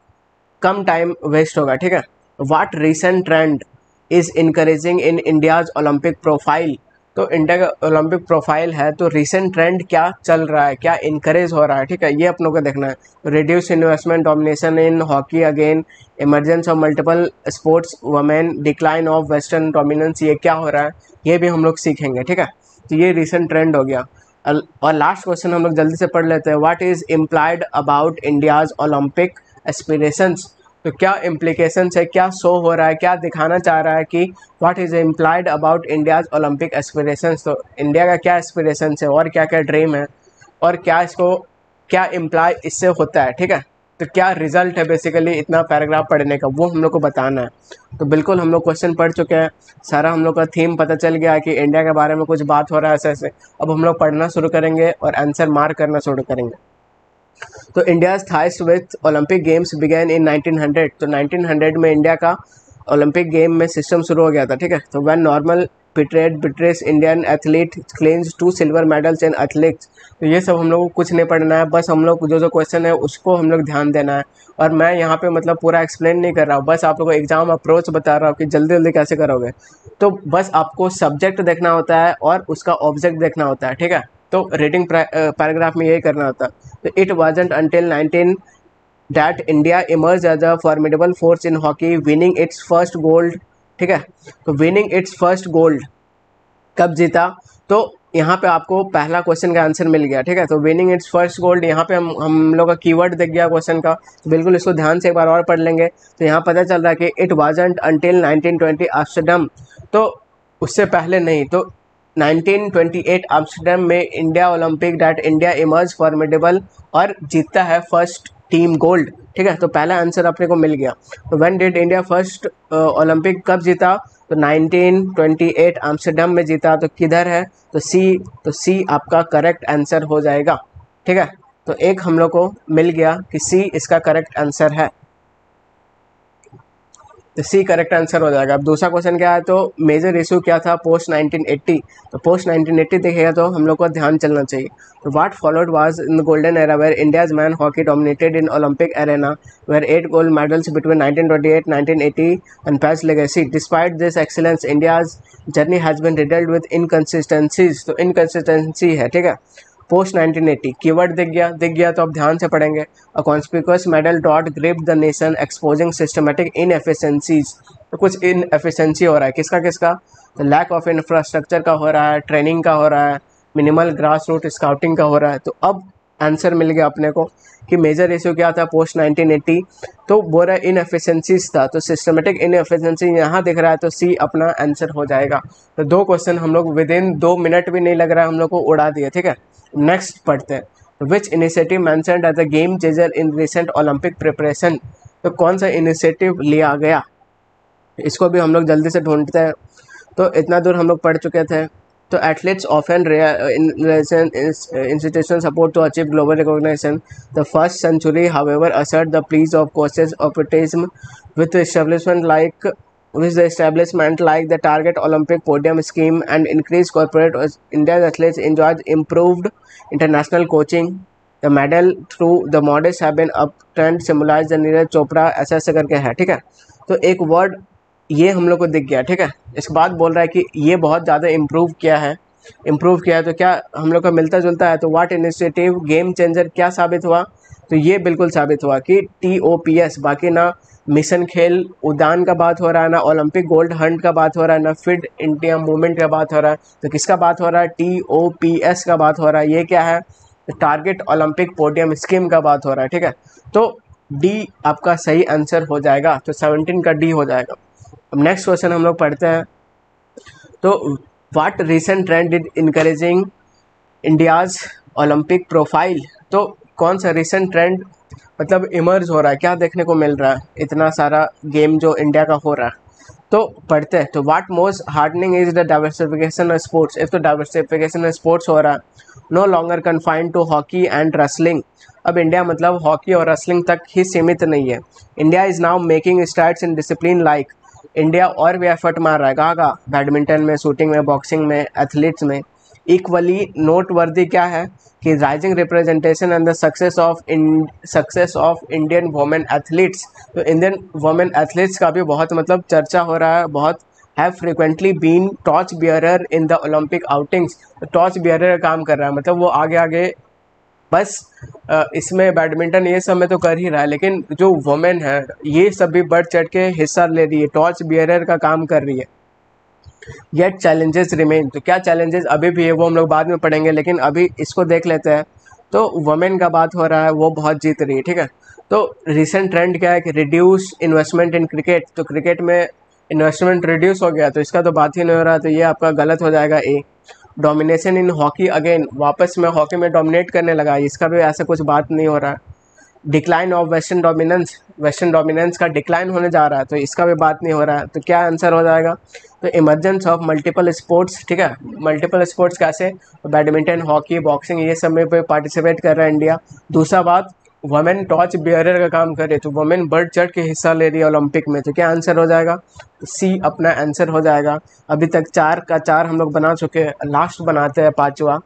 कम टाइम वेस्ट होगा, ठीक है। What recent trend is encouraging in India's Olympic profile. तो इंडिया का ओलंपिक प्रोफाइल है, तो रीसेंट ट्रेंड क्या चल रहा है, क्या इनकरेज हो रहा है, ठीक है, ये अपनों को देखना है। Reduce investment, domination in hockey again, emergence of multiple sports women, decline of western dominance, ये क्या हो रहा है, ये भी हम लोग सीखेंगे, ठीक है। तो ये रिसेंट ट्रेंड हो गया। और लास्ट क्वेश्चन हम लोग जल्दी से पढ़ लेते हैं। What is implied about India's Olympic aspirations. तो क्या इम्प्लीकेशंस है, क्या शो हो रहा है, क्या दिखाना चाह रहा है कि what is implied about India's Olympic aspirations. तो इंडिया का क्या एस्पिरेशंस है और क्या क्या ड्रीम है और क्या इसको क्या इम्प्लाई इससे होता है, ठीक है। तो क्या रिजल्ट है बेसिकली इतना पैराग्राफ पढ़ने का, वो हम लोग को बताना है। तो बिल्कुल हम लोग क्वेश्चन पढ़ चुके हैं, सारा हम लोग का थीम पता चल गया कि इंडिया के बारे में कुछ बात हो रहा है ऐसे ऐसे। अब हम लोग पढ़ना शुरू करेंगे और आंसर मार्क करना शुरू करेंगे। तो India's ties with Olympic games began in 1900। तो 1900 में इंडिया का ओलंपिक गेम में सिस्टम शुरू हो गया था, ठीक है। तो when normal बिट्रेस Indian athlete claims 2 silver medals in athletics. तो ये सब हम लोग को कुछ नहीं पढ़ना है, बस हम लोग जो जो क्वेश्चन है उसको हम लोग ध्यान देना है। और मैं यहाँ पे मतलब पूरा एक्सप्लेन नहीं कर रहा हूँ, बस आप लोगों को एग्जाम अप्रोच बता रहा हूँ कि जल्दी जल्दी कैसे करोगे। तो बस आपको सब्जेक्ट देखना होता है और उसका ऑब्जेक्ट देखना होता है, ठीक है। तो रीडिंग पैराग्राफ में यही करना होता है। तो it wasn't until 19 that India emerged as a formidable force in hockey, winning its first gold, ठीक है। तो winning its first gold कब जीता। तो यहाँ पे आपको पहला क्वेश्चन का आंसर मिल गया, ठीक है। तो विनिंग इट्स फर्स्ट गोल्ड, यहाँ पे हम लोग का कीवर्ड दिख गया क्वेश्चन का। तो बिल्कुल इसको ध्यान से एक बार और पढ़ लेंगे। तो यहाँ पता चल रहा है कि इट वाजंट अंटिल 1920 एम्स्टर्डम। तो उससे पहले नहीं, तो 1928 एम्स्टर्डम में India Olympic that India emerge formidable और जीतता है फर्स्ट टीम गोल्ड, ठीक है। तो पहला आंसर अपने को मिल गया। तो when did India first Olympic कब जीता। तो 1928 एम्स्टर्डम में जीता। तो किधर है, तो सी आपका करेक्ट आंसर हो जाएगा, ठीक है। तो एक हम लोग को मिल गया कि सी इसका करेक्ट आंसर है, तो सी करेक्ट आंसर हो जाएगा। अब दूसरा क्वेश्चन क्या है, तो मेजर इशू क्या था पोस्ट 1980। तो पोस्ट 1980 देखेगा तो हम लोग को ध्यान चलना चाहिए। तो what followed was in the golden era where India's men hockey dominated in Olympic arena where 8 gold medals between 1928 1980 and past legacy. Despite this excellence India's journey has been riddled with inconsistencies. तो inconsistency है, ठीक है। Post 1980 keyword दिख गया तो अब ध्यान से पढ़ेंगे। अ कॉन्स्पिकुअस मेडल डॉट grip the nation exposing systematic inefficiencies. तो कुछ इनएफिशिएंसी हो रहा है, किसका। तो लैक ऑफ इंफ्रास्ट्रक्चर का हो रहा है, ट्रेनिंग का हो रहा है, मिनिमल ग्रास रूट स्काउटिंग का हो रहा है। तो अब आंसर मिल गया अपने को कि मेजर इशू क्या था पोस्ट 1980। तो बोल रहा है इनएफिशिएंसीज था, तो सिस्टमेटिक इनएफिशिएंसी यहाँ दिख रहा है, तो सी अपना आंसर हो जाएगा। तो दो क्वेश्चन हम लोग विद इन 2 मिनट भी नहीं लग रहा है हम लोग को उड़ा दिए, ठीक है। नेक्स्ट पढ़ते हैं। Which initiative mentioned as a game changer in recent Olympic preparation. तो कौन सा इनिशिएटिव लिया गया, इसको भी हम लोग जल्दी से ढूंढते हैं। तो इतना दूर हम लोग पढ़ चुके थे। तो athletes often institution support to achieve global recognition. The first century, however, assert the pleas of coaches optimism with the establishment like the Target Olympic Podium Scheme and increased corporate. India's athletes enjoyed improved international coaching. The medal through the modest have been uptrend symbolize the Neeraj Chopra ऐसा ऐसा करके है, ठीक है। तो एक word ये हम लोग को दिख गया, ठीक है। इसके बाद बोल रहा है कि ये बहुत ज़्यादा इम्प्रूव किया है तो क्या हम लोग का मिलता जुलता है। तो व्हाट इनिशिएटिव गेम चेंजर क्या साबित हुआ, तो ये बिल्कुल साबित हुआ कि TOPS। बाकी ना मिशन खेल उड़ान का बात हो रहा है, ना ओलंपिक गोल्ड हंट का बात हो रहा है, ना फिट इंडिया मूवमेंट का बात हो रहा है। तो किसका बात हो रहा है, TOPS का बात हो रहा है। ये क्या है, टारगेट ओलंपिक पोडियम स्कीम का बात हो रहा है, ठीक है। तो डी आपका सही आंसर हो जाएगा, तो 17 का डी हो जाएगा। अब नेक्स्ट क्वेश्चन हम लोग पढ़ते हैं। तो what recent trend is encouraging India's Olympic profile. तो कौन सा रिसेंट ट्रेंड मतलब इमर्ज हो रहा है, क्या देखने को मिल रहा है इतना सारा गेम जो इंडिया का हो रहा है। तो पढ़ते हैं। तो what most hardening is the diversification of sports. एक तो डाइवर्सिफिकेशन ऑफ स्पोर्ट्स हो रहा है, no longer confined to hockey and wrestling. अब इंडिया मतलब हॉकी और रेसलिंग तक ही सीमित नहीं है। India is now making starts in discipline like. India और भी एफर्ट मार रहा है, कहाँ बैडमिंटन में, शूटिंग में, बॉक्सिंग में, एथलीट्स में। इक्वली नोटवर्दी क्या है कि rising representation and the success of Indian women athletes. तो इंडियन वुमेन एथलीट्स का भी बहुत मतलब चर्चा हो रहा है, बहुत have frequently been torch bearer in the Olympic outings. तो टॉर्च बियरर का काम कर रहा है, मतलब वो आगे आगे बस इसमें बैडमिंटन ये सब में तो कर ही रहा है, लेकिन जो वुमेन है ये सब भी बढ़ चढ़ के हिस्सा ले रही है, टॉर्च बियरर का काम कर रही है। येट चैलेंजेस रिमेन, तो क्या चैलेंजेस अभी भी है वो हम लोग बाद में पढ़ेंगे, लेकिन अभी इसको देख लेते हैं। तो वुमेन का बात हो रहा है, वो बहुत जीत रही है, ठीक है। तो रिसेंट ट्रेंड क्या है कि रिड्यूस इन्वेस्टमेंट इन क्रिकेट, तो क्रिकेट में इन्वेस्टमेंट रिड्यूस हो गया, तो इसका तो बात ही नहीं हो रहा, तो ये आपका गलत हो जाएगा ए। डोमिनेशन इन हॉकी अगेन, वापस में हॉकी में डोमिनेट करने लगा, इसका भी ऐसा कुछ बात नहीं हो रहा है। Decline of western dominance, western dominance का डिक्लाइन होने जा रहा है, तो इसका भी बात नहीं हो रहा है, तो क्या आंसर हो जाएगा? तो इमर्जेंस ऑफ मल्टीपल स्पोर्ट्स, ठीक है। मल्टीपल स्पोर्ट्स कैसे? बैडमिंटन, हॉकी, बॉक्सिंग, ये सब में पे पार्टिसिपेट कर रहा है इंडिया। दूसरा बात, वुमेन टॉर्च बियरर का काम कर रही है, तो वुमेन बढ़ चढ़ के हिस्सा ले रही है ओलंपिक में, तो क्या आंसर हो जाएगा? सी अपना आंसर हो जाएगा। अभी तक 4 का 4 हम लोग बना चुके हैं, लास्ट बनाते हैं 5वां।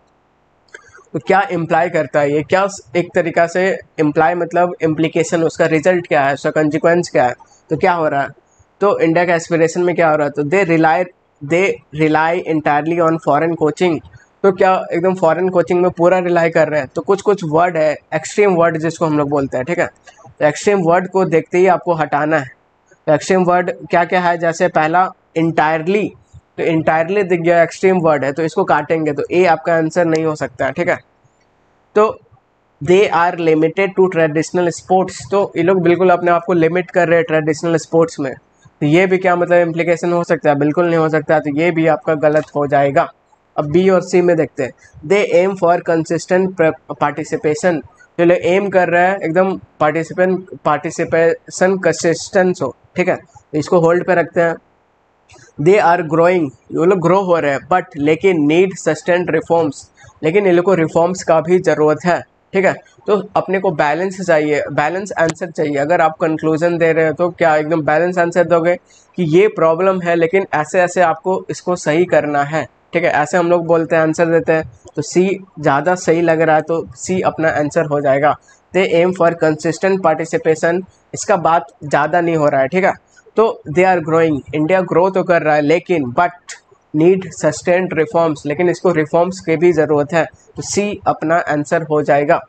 तो क्या इम्प्लाई करता है ये, क्या एक तरीक़ा से इम्प्लाई मतलब इम्प्लीकेशन, उसका रिजल्ट क्या है, उसका कंसिक्वेंस क्या है, तो क्या हो रहा है? तो इंडिया का एस्पिरेशन में क्या हो रहा है? तो they rely entirely on foreign coaching, तो क्या एकदम फॉरेन कोचिंग में पूरा रिलाई कर रहे हैं? तो कुछ कुछ वर्ड है, एक्सट्रीम वर्ड जिसको हम लोग बोलते हैं, ठीक है। तो एक्सट्रीम वर्ड को देखते ही आपको हटाना है। तो एक्सट्रीम वर्ड क्या क्या है? जैसे पहला इंटायरली, तो इंटायरली दिख गया एक्सट्रीम वर्ड है, तो इसको काटेंगे, तो ए आपका आंसर नहीं हो सकता है, ठीक है। तो they are limited to traditional sports, तो ये लोग बिल्कुल अपने आप को लिमिट कर रहे हैं ट्रेडिशनल स्पोर्ट्स में, तो ये भी क्या मतलब इम्प्लीकेशन हो सकता है? बिल्कुल नहीं हो सकता, तो ये भी आपका गलत हो जाएगा। अब बी और सी में देखते हैं। दे एम फॉर कंसिस्टेंट पार्टिसिपेशन, जो लोग एम कर रहे हैं एकदम पार्टिसिपेशन कंसिस्टेंस हो, ठीक है, तो इसको होल्ड पे रखते हैं। दे आर ग्रोइंग, ये लोग ग्रो हो रहे हैं, बट लेकिन नीड सस्टेंड रिफॉर्म्स, लेकिन ये लोग को रिफॉर्म्स का भी ज़रूरत है, ठीक है। तो अपने को बैलेंस चाहिए, बैलेंस आंसर चाहिए। अगर आप कंक्लूजन दे रहे हो तो क्या एकदम बैलेंस आंसर दोगे कि ये प्रॉब्लम है लेकिन ऐसे ऐसे आपको इसको सही करना है, ठीक है, ऐसे हम लोग बोलते हैं, आंसर देते हैं। तो सी ज़्यादा सही लग रहा है, तो सी अपना आंसर हो जाएगा। दे एम फॉर कंसिस्टेंट पार्टिसिपेशन, इसका बात ज़्यादा नहीं हो रहा है, ठीक है। तो they are growing, India grow तो कर रहा है, लेकिन बट नीड सस्टेंड रिफॉर्म्स, लेकिन इसको रिफॉर्म्स की भी ज़रूरत है, तो सी अपना आंसर हो जाएगा।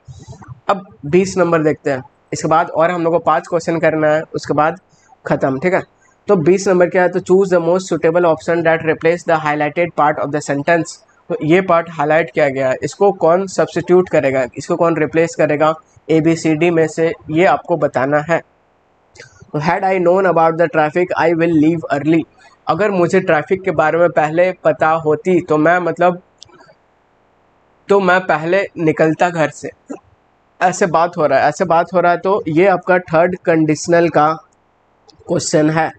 अब 20 नंबर देखते हैं, इसके बाद और हम लोग को 5 क्वेश्चन करना है, उसके बाद ख़त्म, ठीक है। तो 20 नंबर क्या है? तो choose the most suitable option that replace the highlighted part of the sentence, तो ये पार्ट हाईलाइट किया गया है, इसको कौन सब्स्टिट्यूट करेगा, इसको कौन रिप्लेस करेगा, ABCD में से ये आपको बताना है। तो had I known about the traffic I will leave early, अगर मुझे ट्रैफिक के बारे में पहले पता होती तो मैं पहले निकलता घर से, ऐसे बात हो रहा है, ऐसे बात हो रहा है। तो ये आपका थर्ड कंडीशनल का क्वेश्चन है।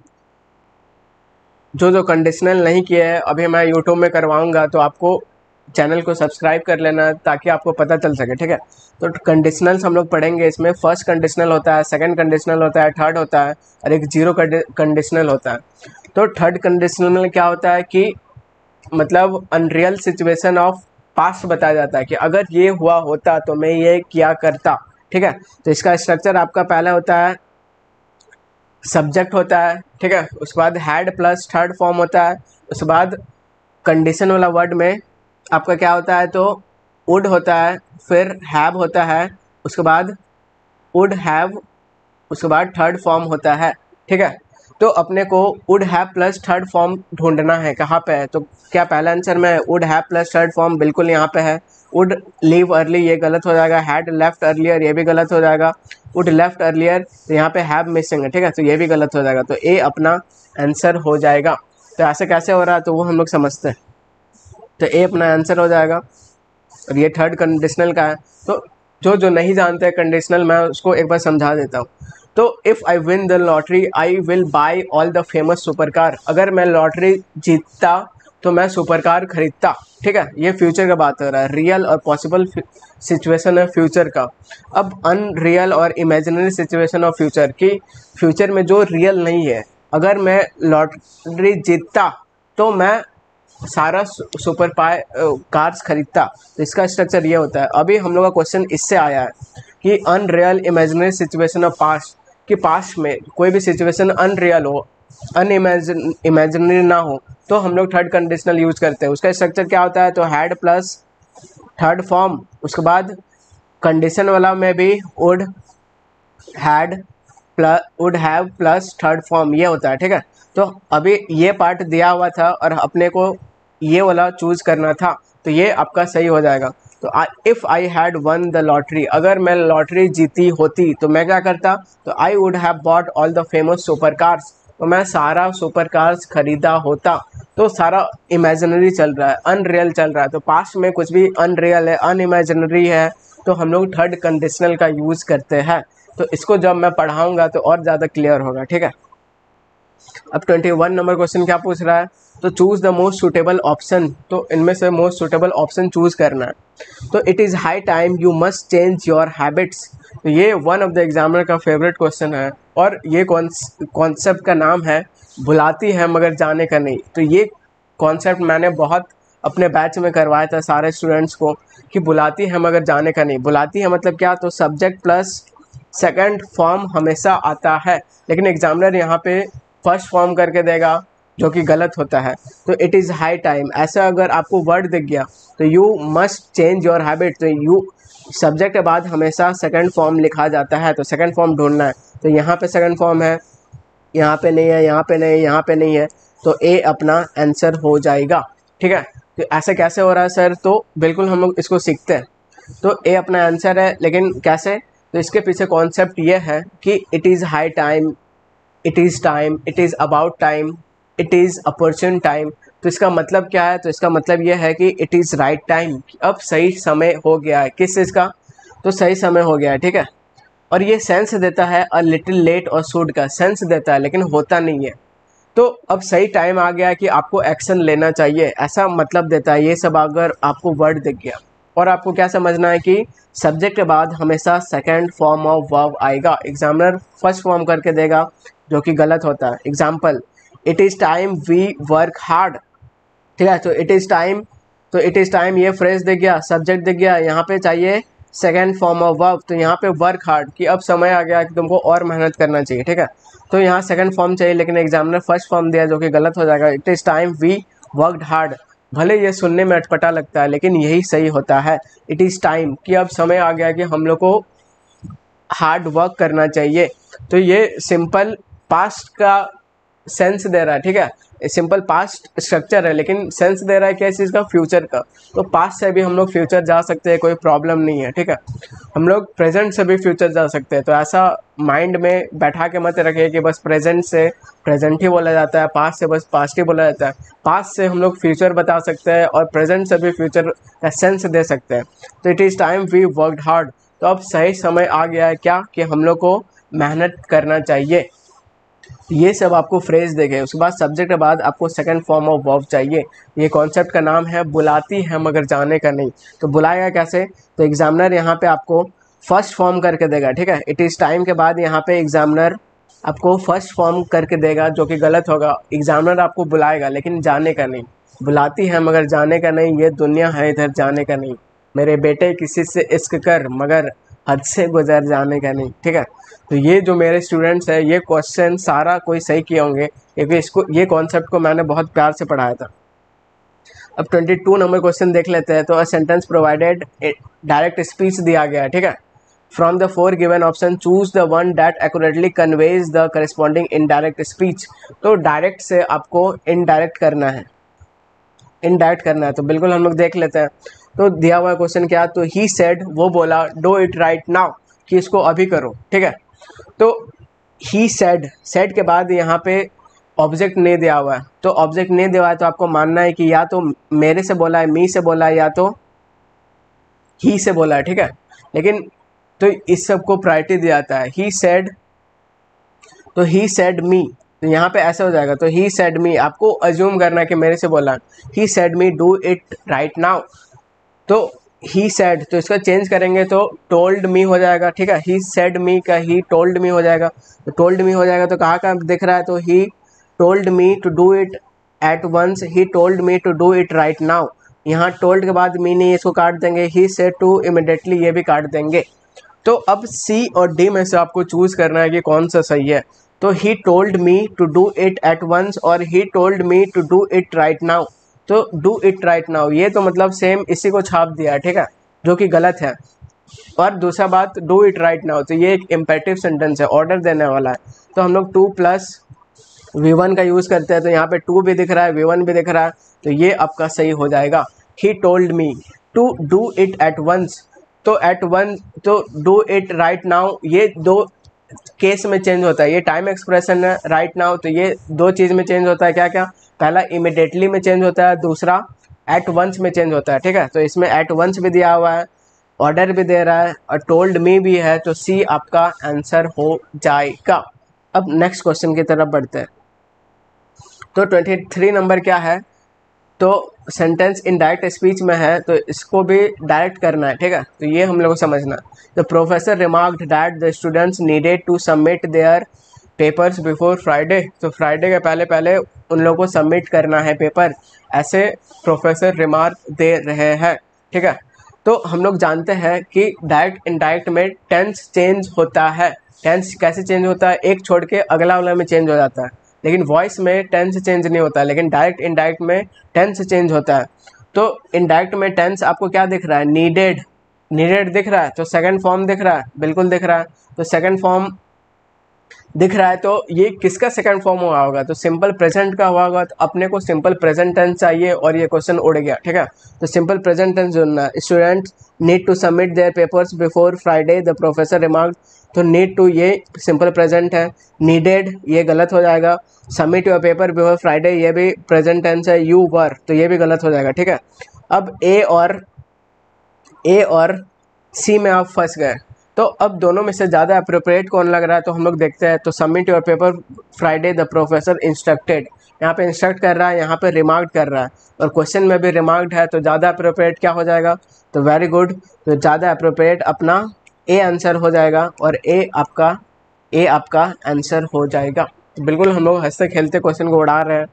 जो कंडीशनल नहीं किया है अभी मैं यूट्यूब में करवाऊंगा, तो आपको चैनल को सब्सक्राइब कर लेना ताकि आपको पता चल सके, ठीक है। तो कंडीशनल्स हम लोग पढ़ेंगे, इसमें फर्स्ट कंडीशनल होता है, सेकंड कंडीशनल होता है, थर्ड होता है, और एक जीरो कंडीशनल होता है। तो थर्ड कंडीशनल में क्या होता है कि मतलब अनरियल सिचुएशन ऑफ पास्ट बताया जाता है कि अगर ये हुआ होता तो मैं ये क्या करता, ठीक है। तो इसका स्ट्रक्चर आपका पहला होता है सब्जेक्ट होता है, ठीक है, उसके बाद हैड प्लस थर्ड फॉर्म होता है, उसके बाद कंडीशन वाला वर्ड में आपका क्या होता है, तो वुड होता है, फिर हैव होता है, उसके बाद वुड हैव, उसके बाद थर्ड फॉर्म होता है, ठीक है। तो अपने को would have plus third form ढूंढना है, कहाँ पे है? तो क्या पहला आंसर में would have plus third form बिल्कुल यहाँ पे है। वुड लीव अर्ली ये गलत हो जाएगा, हैड लेफ्ट अर्लियर ये भी गलत हो जाएगा, वुड लेफ्ट अर्लियर तो यहाँ पे हैव मिसिंग है, ठीक है, तो ये भी गलत हो जाएगा, तो ए अपना आंसर हो जाएगा। तो ऐसे कैसे हो रहा है तो वो हम लोग समझते हैं, तो ए अपना आंसर हो जाएगा। और ये थर्ड कंडीशनल का है, तो जो नहीं जानते हैं कंडीशनल मैं उसको एक बार समझा देता हूँ। तो if I win the lottery I will by all the famous super car, अगर मैं लॉटरी जीतता तो मैं सुपर कार खरीदता, ठीक है। ये फ्यूचर का बात हो रहा है, रियल और पॉसिबल सिचुएशन है फ्यूचर का। अब अनरियल और इमेजिनरी सिचुएशन ऑफ फ्यूचर की, फ्यूचर में जो रियल नहीं है, अगर मैं लॉटरी जीतता तो मैं सारा सुपर कार्स खरीदता, तो इसका स्ट्रक्चर ये होता है। अभी हम लोग का क्वेश्चन इससे आया है कि unreal imaginary situation of past, कि पास्ट में कोई भी सिचुएशन अनरियल हो, इमेजिनरी ना हो, तो हम लोग थर्ड कंडीशनल यूज करते हैं। उसका स्ट्रक्चर क्या होता है, तो हैड प्लस थर्ड फॉर्म, उसके बाद कंडीशन वाला में भी would have plus third form ये होता है, ठीक है। तो अभी ये पार्ट दिया हुआ था और अपने को ये वाला चूज़ करना था, तो ये आपका सही हो जाएगा। तो if I had one the lottery, अगर मैं लॉटरी जीती होती तो मैं क्या करता, तो I would have bought all the famous super cars, तो मैं सारा सुपर कार्स खरीदा होता। तो सारा इमेजिनरी चल रहा है, अनरियल चल रहा है, तो पास्ट में कुछ भी अनरियल है, अनइमेजिनरी है, तो हम लोग थर्ड कंडीशनल का यूज़ करते हैं। तो इसको जब मैं पढ़ाऊँगा तो और ज़्यादा क्लियर होगा, ठीक है। अब 21 नंबर क्वेश्चन क्या पूछ रहा है, तो choose the most suitable option, तो इनमें से मोस्ट सूटेबल ऑप्शन चूज़ करना है। तो it is high time you must change your habits, तो ये वन ऑफ द एग्जामिनर का फेवरेट क्वेश्चन है, और ये कॉन्सेप्ट का नाम है बुलाती है मगर जाने का नहीं। तो ये कॉन्सेप्ट मैंने बहुत अपने बैच में करवाया था सारे स्टूडेंट्स को, कि बुलाती है मगर जाने का नहीं। बुलाती है मतलब क्या, तो सब्जेक्ट प्लस सेकंड फॉर्म हमेशा आता है, लेकिन एग्जामिनर यहाँ पे फर्स्ट फॉर्म करके देगा, जो कि गलत होता है। तो इट इज़ हाई टाइम, ऐसा अगर आपको वर्ड दिख गया तो you must change your habit, तो यू सब्जेक्ट के बाद हमेशा सेकंड फॉर्म लिखा जाता है, तो सेकंड फॉर्म ढूंढना है। तो यहाँ पे सेकंड फॉर्म है, यहाँ पे नहीं है, यहाँ पे नहीं है, यहाँ पे नहीं है, तो ए अपना आंसर हो जाएगा, ठीक है। तो ऐसा कैसे हो रहा है सर, तो बिल्कुल हम लोग इसको सीखते हैं। तो ए अपना आंसर है, लेकिन कैसे, तो इसके पीछे कॉन्सेप्ट ये है कि it is high time, it is time, it is about time, it is opportune time. तो इसका मतलब क्या है, तो इसका मतलब ये है कि इट इज़ राइट टाइम, अब सही समय हो गया है। किस चीज़ का, तो सही समय हो गया है, ठीक है। और ये सेंस देता है अ लिटिल लेट और शुड का सेंस देता है, लेकिन होता नहीं है। तो अब सही टाइम आ गया कि आपको एक्शन लेना चाहिए, ऐसा मतलब देता है ये सब अगर आपको वर्ड दिख गया। और आपको क्या समझना है कि सब्जेक्ट के बाद हमेशा सेकंड फॉर्म ऑफ वर्ब आएगा, एग्जामिनर फर्स्ट फॉर्म करके देगा, जो कि गलत होता है। Example, it is time we work hard, ठीक है। तो इट इज़ टाइम, तो इट इज़ टाइम ये फ्रेज दिख गया, सब्जेक्ट दिख गया, यहाँ पे चाहिए सेकंड फॉर्म ऑफ वर्ब, तो यहाँ पे वर्क हार्ड कि अब समय आ गया कि तुमको और मेहनत करना चाहिए, ठीक है। तो यहाँ सेकंड फॉर्म चाहिए, लेकिन एग्जामिनर फर्स्ट फॉर्म दिया, जो कि गलत हो जाएगा। It is time we worked hard, भले ये सुनने में अटपटा लगता है, लेकिन यही सही होता है। इट इज़ टाइम कि अब समय आ गया कि हम लोग को हार्ड वर्क करना चाहिए। तो ये सिंपल पास्ट का सेंस दे रहा है, ठीक है। सिंपल पास्ट स्ट्रक्चर है, लेकिन सेंस दे रहा है किस चीज़ का, फ्यूचर का। तो पास्ट से भी हम लोग फ्यूचर जा सकते हैं, कोई प्रॉब्लम नहीं है, ठीक है। हम लोग प्रेजेंट से भी फ्यूचर जा सकते हैं। तो ऐसा माइंड में बैठा के मत रखिए कि बस प्रेजेंट से प्रेजेंट ही बोला जाता है, पास्ट से बस पास्ट ही बोला जाता है। पास्ट से हम लोग फ्यूचर बता सकते हैं, और प्रेजेंट से भी फ्यूचर का सेंस दे सकते हैं। तो it is time we worked hard, तो अब सही समय आ गया है क्या, कि हम लोग को मेहनत करना चाहिए। ये सब आपको फ्रेज देखे, उसके बाद सब्जेक्ट के बाद आपको सेकंड फॉर्म ऑफ वर्ब चाहिए। ये कॉन्सेप्ट का नाम है बुलाती है मगर जाने का नहीं। तो बुलाएगा कैसे, तो एग्जामिनर यहाँ पे आपको फर्स्ट फॉर्म करके देगा, ठीक है। इट इज़ टाइम के बाद यहाँ पे एग्जामिनर आपको फर्स्ट फॉर्म करके देगा, जो कि गलत होगा। एग्जामिनर आपको बुलाएगा, लेकिन जाने का नहीं। बुलाती है मगर जाने का नहीं, ये दुनिया है इधर जाने का नहीं। मेरे बेटे किसी से इश्क कर मगर हद से गुजर जाने का नहीं, ठीक है। तो ये जो मेरे स्टूडेंट्स हैं, ये क्वेश्चन सारा कोई सही किए होंगे, क्योंकि इसको ये कॉन्सेप्ट को मैंने बहुत प्यार से पढ़ाया था। अब 22 नंबर क्वेश्चन देख लेते हैं। तो a sentence provided direct speech दिया गया है, ठीक है। From the 4 given option choose the one that accurately conveys the corresponding indirect speech. तो डायरेक्ट से आपको इनडायरेक्ट करना है, इनडायरेक्ट करना है। तो बिल्कुल हम लोग देख लेते हैं। तो दिया हुआ क्वेश्चन क्या, तो ही सेड, वो बोला, डू इट राइट नाउ, कि इसको अभी करो, ठीक है। तो ही सेड, सेड के बाद यहाँ पे ऑब्जेक्ट नहीं दिया हुआ है। तो ऑब्जेक्ट नहीं दिया हुआ है, तो आपको मानना है कि या तो मेरे से बोला है, मी से बोला है, या तो ही से बोला है, ठीक है। लेकिन तो इस सब को प्रायोरिटी दिया जाता है। ही सेड, तो ही सेड मी, तो यहाँ पे ऐसा हो जाएगा। तो ही सेड मी, आपको अज्यूम करना है कि मेरे से बोला। He said me do it right now, तो ही सेड, तो इसका चेंज करेंगे तो टोल्ड मी हो जाएगा, ठीक है। ही सेड मी का ही टोल्ड मी हो जाएगा। तो टोल्ड मी हो जाएगा, तो कहाँ का दिख रहा है, तो he told me to do it at once, he told me to do it right now. यहाँ टोल्ड के बाद मी नहीं, इसको काट देंगे। ही सेड टू इमिडिएटली, ये भी काट देंगे। तो अब सी और डी में से आपको चूज करना है कि कौन सा सही है। तो he told me to do it at once और he told me to do it right now. तो डू इट राइट नाउ, ये तो मतलब सेम इसी को छाप दिया है, ठीक है, जो कि गलत है। और दूसरा बात, डू इट राइट नाउ, तो ये एक इम्पेरेटिव सेंटेंस है, ऑर्डर देने वाला है। तो हम लोग 2 + V1 का यूज़ करते हैं तो यहाँ पे 2 भी दिख रहा है, V1 भी दिख रहा है, तो ये आपका सही हो जाएगा। He told me to do it at once, तो एट वन तो डू इट राइट नाउ, ये दो केस में चेंज होता है। ये टाइम एक्सप्रेशन है राइट नाउ, तो ये दो चीज़ में चेंज होता है। क्या क्या? पहला इमिडिएटली में चेंज होता है, दूसरा एट वंस में चेंज होता है। ठीक है, तो इसमें एट वंस भी दिया हुआ है, ऑर्डर भी दे रहा है और टोल्ड मी भी है, तो सी आपका आंसर हो जाएगा। अब नेक्स्ट क्वेश्चन की तरफ बढ़ते हैं। तो 23 नंबर क्या है? तो सेंटेंस इन डायरेक्ट स्पीच में है, तो इसको भी डायरेक्ट करना है। ठीक है, तो ये हम लोग को समझना। The professor remarked that the students needed to submit their papers before Friday, तो फ्राइडे के पहले पहले उन लोगों को सबमिट करना है पेपर, ऐसे प्रोफेसर रिमार्क दे रहे हैं। ठीक है, तो हम लोग जानते हैं कि डायरेक्ट इनडायरेक्ट में टेंस चेंज होता है। टेंस कैसे चेंज होता है? एक छोड़ के अगला वाला में चेंज हो जाता है, लेकिन वॉइस में टेंस चेंज नहीं होता, लेकिन डायरेक्ट इनडायरेक्ट में टेंस चेंज होता है। तो इनडायरेक्ट में टेंस आपको क्या दिख रहा है? नीडेड, नीडेड दिख रहा है, तो सेकंड फॉर्म दिख रहा है, बिल्कुल दिख रहा है। तो सेकंड फॉर्म दिख रहा है, तो ये किसका सेकंड फॉर्म हुआ होगा? तो सिंपल प्रेजेंट का हुआ होगा। तो अपने को सिंपल प्रेजेंट टेंस चाहिए और ये क्वेश्चन उड़ गया। ठीक है, तो सिंपल प्रेजेंट टेंस जोड़ना है। Students need to submit their papers before Friday the professor remark, तो नीड टू ये सिंपल प्रेजेंट है, नीडेड ये गलत हो जाएगा, submit your paper before Friday ये भी प्रेजेंट टेंस है, यू वर तो ये भी गलत हो जाएगा। ठीक है, अब ए और सी में आप फंस गए, तो अब दोनों में से ज़्यादा अप्रोप्रिएट कौन लग रहा है? तो हम लोग देखते हैं। तो submit your paper Friday the professor instructed, यहाँ पे इंस्ट्रक्ट कर रहा है, यहाँ पे रिमार्क कर रहा है, और क्वेश्चन में भी रिमार्क्ड है, तो ज़्यादा अप्रोप्रिएट क्या हो जाएगा? तो वेरी गुड, तो ज़्यादा अप्रोप्रिएट अपना ए आंसर हो जाएगा, और ए आपका आंसर हो जाएगा। तो बिल्कुल हम लोग हंसते खेलते क्वेश्चन को उड़ा रहे हैं।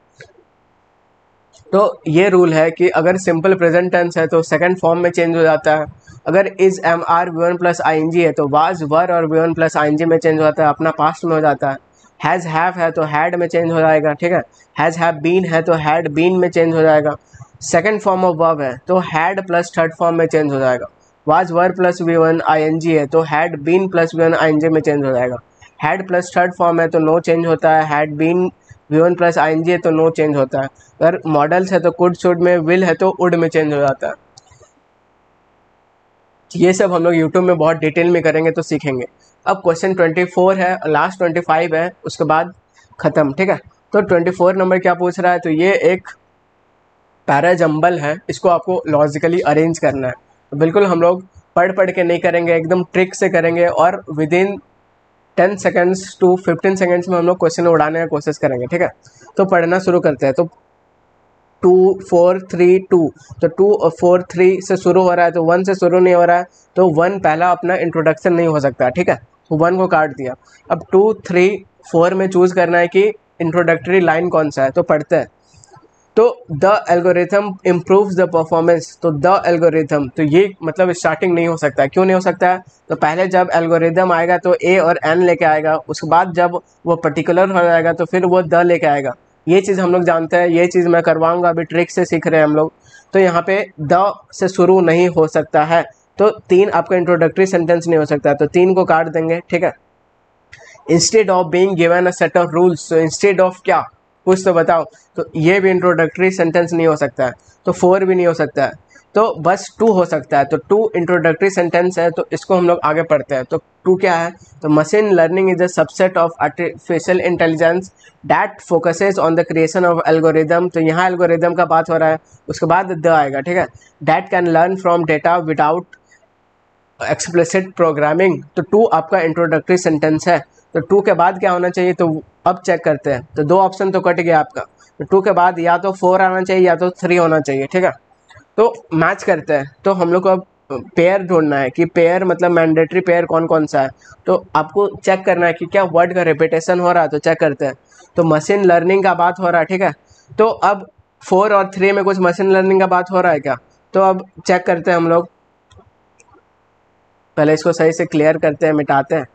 तो ये रूल है कि अगर सिंपल प्रेजेंट टेंस है तो सेकंड फॉर्म में चेंज हो जाता है। अगर is am are V one plus I N G है तो वाज वर और V one plus I N G में चेंज होता है, अपना पास्ट में हो जाता है। हैज़ हैव है तो हैड में चेंज हो जाएगा। ठीक है, हैज़ हैव बीन है तो हैड बीन में चेंज हो जाएगा। सेकंड फॉर्म ऑफ वर्ब है तो हैड प्लस थर्ड फॉर्म में चेंज हो जाएगा। Was were plus V one I N G है तो had been plus V one I N G में चेंज हो जाएगा। हैड प्लस थर्ड फॉर्म है तो नो चेंज होता है, had been V one plus I N G है तो नो चेंज होता है। अगर मॉडल्स है तो कुड शुड में, विल है तो उड में चेंज हो जाता है। ये सब हम लोग यूट्यूब में बहुत डिटेल में करेंगे तो सीखेंगे। अब क्वेश्चन 24 है, लास्ट 25 है, उसके बाद ख़त्म। ठीक है, तो 24 नंबर क्या पूछ रहा है? तो ये एक पैराजम्बल है, इसको आपको लॉजिकली अरेंज करना है। तो बिल्कुल हम लोग पढ़ के नहीं करेंगे, एकदम ट्रिक से करेंगे, और विदिन 10 सेकेंड्स टू 15 सेकेंड्स में हम लोग क्वेश्चन उड़ाने की कोशिश करेंगे। ठीक है, तो पढ़ना शुरू करते हैं। तो 2 4 3 2, तो 2 और 4 3 से शुरू हो रहा है, तो 1 से शुरू नहीं हो रहा है, तो 1 पहला अपना इंट्रोडक्शन नहीं हो सकता। ठीक है, तो 1 को काट दिया। अब 2 3 4 में चूज़ करना है कि इंट्रोडक्टरी लाइन कौन सा है, तो पढ़ते हैं। तो the algorithm improves the performance, तो द एल्गोरिथम, तो ये मतलब स्टार्टिंग नहीं हो सकता है। क्यों नहीं हो सकता है? तो पहले जब एल्गोरिथम आएगा तो ए और एन लेके आएगा, उसके बाद जब वो पर्टिकुलर हो जाएगा तो फिर वो द लेके आएगा। ये चीज़ हम लोग जानते हैं, ये चीज़ मैं करवाऊंगा, अभी ट्रिक से सीख रहे हैं हम लोग। तो यहाँ पे द से शुरू नहीं हो सकता है, तो 3 आपका इंट्रोडक्टरी सेंटेंस नहीं हो सकता, तो 3 को काट देंगे। ठीक है, instead of being given a set of rules, तो इंस्टेड ऑफ क्या, कुछ तो बताओ। तो ये भी इंट्रोडक्टरी सेंटेंस नहीं हो सकता है, तो 4 भी नहीं हो सकता है, तो बस 2 हो सकता है। तो 2 इंट्रोडक्टरी सेंटेंस है, तो इसको हम लोग आगे पढ़ते हैं। तो 2 क्या है? तो machine learning is a subset of artificial intelligence that focuses on the creation of algorithm, तो यहाँ एल्गोरिदम का बात हो रहा है, उसके बाद द आएगा। ठीक है, that can learn from data without explicit programming, तो 2 आपका इंट्रोडक्टरी सेंटेंस है। तो 2 के बाद क्या होना चाहिए? तो अब चेक करते हैं। तो 2 ऑप्शन तो कट गया आपका, तो 2 के बाद या तो 4 आना चाहिए या तो 3 होना चाहिए। ठीक है, तो मैच करते हैं। तो हम लोग को अब पेयर ढूंढना है कि पेयर मतलब मैंडेटरी पेयर कौन कौन सा है। तो आपको चेक करना है कि क्या वर्ड का रिपीटेशन हो रहा है, तो चेक करते हैं। तो मशीन लर्निंग का बात हो रहा है। ठीक है, तो अब 4 और 3 में कुछ मशीन लर्निंग का बात हो रहा है क्या? तो अब चेक करते हैं हम लोग, पहले इसको सही से क्लियर करते हैं, मिटाते हैं।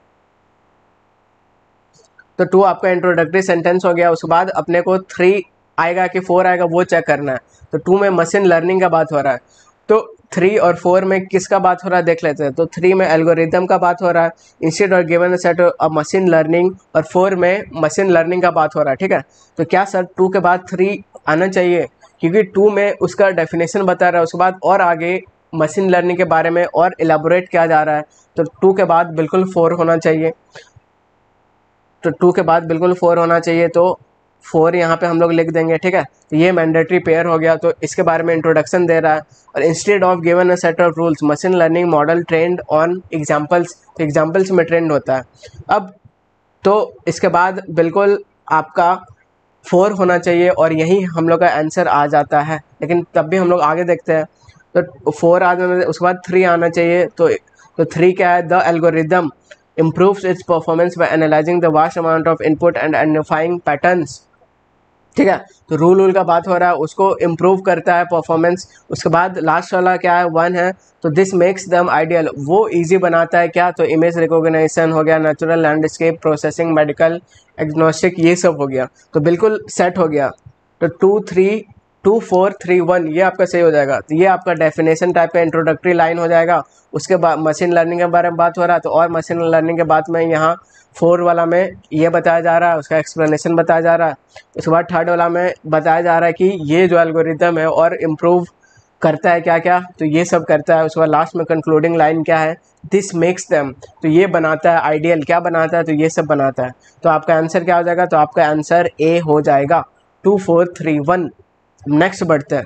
तो 2 आपका इंट्रोडक्टरी सेंटेंस हो गया, उसके बाद अपने को 3 आएगा कि 4 आएगा वो चेक करना है। तो 2 में मशीन लर्निंग का बात हो रहा है, तो 3 और 4 में किसका बात हो रहा है देख लेते हैं। तो 3 में एल्गोरिदम का बात हो रहा है, इंस्टेड और given set of machine learning, और 4 में मशीन लर्निंग का बात हो रहा है, ठीक है। तो क्या सर 2 के बाद 3 आना चाहिए, क्योंकि 2 में उसका डेफिनेशन बता रहा है, उसके बाद और आगे मशीन लर्निंग के बारे में और इलेबोरेट किया जा रहा है, तो 2 के बाद बिल्कुल 4 होना चाहिए। तो 2 के बाद बिल्कुल 4 होना चाहिए, तो 4 यहाँ पे हम लोग लिख देंगे, ठीक है। तो ये मैंडेटरी पेयर हो गया, तो इसके बारे में इंट्रोडक्शन दे रहा है। और instead of given a set of rules machine learning model trend on examples, तो एग्जाम्पल्स में ट्रेंड होता है। अब तो इसके बाद बिल्कुल आपका 4 होना चाहिए, और यही हम लोग का आंसर आ जाता है। लेकिन तब भी हम लोग आगे देखते हैं, तो 4 आ जाना, उसके बाद 3 आना चाहिए। तो 3 क्या है, the algorithm improves its performance by analyzing the vast amount of input and identifying patterns, ठीक है। तो रूल का बात हो रहा है, उसको इम्प्रूव करता है परफॉर्मेंस। उसके बाद लास्ट वाला क्या है, 1 है, तो दिस मेक्स दम आइडियल, वो इजी बनाता है क्या, तो इमेज रिकॉग्निशन हो गया, natural landscape processing, medical agnostic, ये सब हो गया, तो बिल्कुल सेट हो गया। तो 2 4 3 1 ये आपका सही हो जाएगा। तो ये आपका डेफिनेशन टाइप का इंट्रोडक्टरी लाइन हो जाएगा। उसके बाद मशीन लर्निंग के बारे में बात हो रहा है, तो और मशीन लर्निंग के बाद में यहाँ 4 वाला में ये बताया जा रहा है, उसका एक्सप्लेनेशन बताया जा रहा है। उसके बाद 3rd वाला में बताया जा रहा है कि ये जो एल्गोरिदम है और इम्प्रूव करता है क्या क्या, तो ये सब करता है। उसके बाद लास्ट में कंक्लूडिंग लाइन क्या है, दिस मेक्स देम, तो ये बनाता है आइडियल, क्या बनाता है, तो ये सब बनाता है। तो आपका आंसर क्या हो जाएगा, तो आपका आंसर ए हो जाएगा, 2 4 3 1। नेक्स्ट बढ़ते हैं,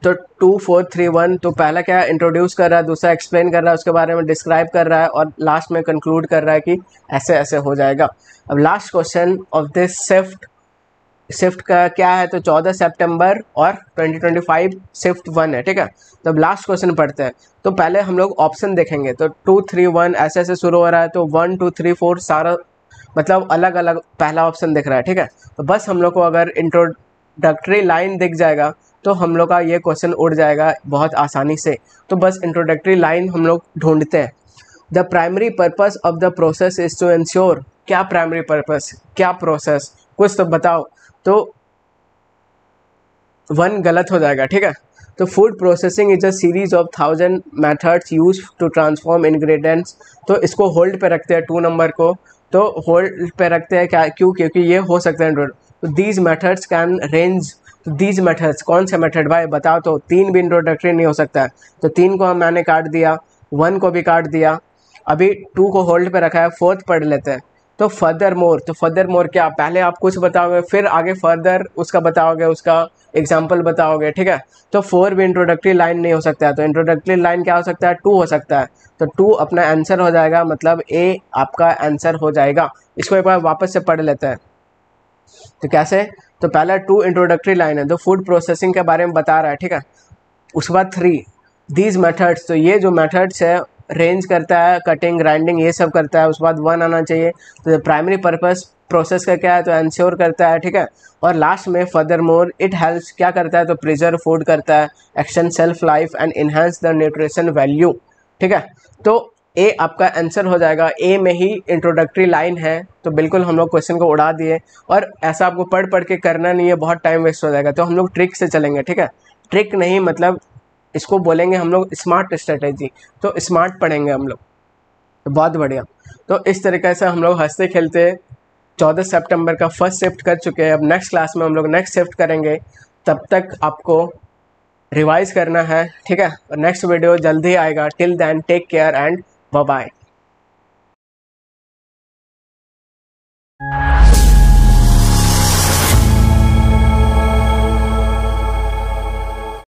तो 2 4 3 1, तो पहला क्या इंट्रोड्यूस कर रहा है, दूसरा एक्सप्लेन कर रहा है, उसके बारे में डिस्क्राइब कर रहा है, और लास्ट में कंक्लूड कर रहा है कि ऐसे ऐसे हो जाएगा। अब last question of this shift का क्या है, तो 14 सितंबर और 2025 शिफ्ट 1 है, ठीक है। तो अब लास्ट क्वेश्चन पढ़ते हैं। तो पहले हम लोग ऑप्शन देखेंगे, तो 2 3 1 ऐसे ऐसे शुरू हो रहा है, तो 1 2 3 4 सारा मतलब अलग अलग पहला ऑप्शन दिख रहा है, ठीक है। तो बस हम लोग को अगर इंट्रोडक्टरी लाइन दिख जाएगा तो हम लोग का ये क्वेश्चन उड़ जाएगा बहुत आसानी से। तो बस इंट्रोडक्टरी लाइन हम लोग ढूंढते हैं। The primary purpose of the process is to ensure, क्या प्राइमरी पर्पस, क्या प्रोसेस, कुछ तो बताओ। तो 1 गलत हो जाएगा, ठीक है। तो food processing is a series of 1000 methods use to transform ingredients, तो इसको होल्ड पे रखते हैं 2 नंबर को, तो होल्ड पे रखते हैं क्या, क्यों, क्योंकि ये हो सकता है। तो दीज मेथड्स कैन रेंज, तो दीज मेथड्स कौन से मेथड भाई बताओ, तो 3 भी इंट्रोडक्टरी नहीं हो सकता है, तो 3 को मैंने काट दिया, 1 को भी काट दिया, अभी 2 को होल्ड पे रखा है, 4th पढ़ लेते हैं। तो फर्दर मोर, तो फर्दर मोर क्या, पहले आप कुछ बताओगे फिर आगे फर्दर उसका बताओगे, उसका एग्जाम्पल बताओगे, ठीक है। तो 4 भी इंट्रोडक्टरी लाइन नहीं हो सकता है, तो इंट्रोडक्टरी लाइन क्या हो सकता है, 2 हो सकता है। तो 2 अपना आंसर हो जाएगा, मतलब ए आपका आंसर हो जाएगा। इसको एक बार वापस से पढ़ लेते हैं। तो कैसे, तो पहला 2 इंट्रोडक्टरी लाइन है, तो फूड प्रोसेसिंग के बारे में बता रहा है, ठीक है। उसके बाद 3 दीज मेथड्स, तो ये जो मेथड्स है रेंज करता है, कटिंग ग्राइंडिंग ये सब करता है। उसके बाद 1 आना चाहिए, तो प्राइमरी पर्पस प्रोसेस का क्या है, तो एंश्योर करता है, ठीक है। और लास्ट में फर्दर मोर इट हेल्प्स, क्या करता है, तो प्रिजर्व फूड करता है, extend self life and enhance the nutrition value, ठीक है। तो ए आपका आंसर हो जाएगा, ए में ही इंट्रोडक्टरी लाइन है, तो बिल्कुल हम लोग क्वेश्चन को उड़ा दिए। और ऐसा आपको पढ़ के करना नहीं है, बहुत टाइम वेस्ट हो जाएगा, तो हम लोग ट्रिक से चलेंगे, ठीक है। ट्रिक नहीं मतलब इसको बोलेंगे हम लोग स्मार्ट स्ट्रेटेजी, तो स्मार्ट पढ़ेंगे हम लोग, तो बहुत बढ़िया। तो इस तरीके से हम लोग हंसते खेलते 14 सितंबर का फर्स्ट शिफ्ट कर चुके हैं। अब नेक्स्ट क्लास में हम लोग नेक्स्ट शिफ्ट करेंगे, तब तक आपको रिवाइज करना है, ठीक है। और नेक्स्ट वीडियो जल्दी आएगा, till then take care and bye bye.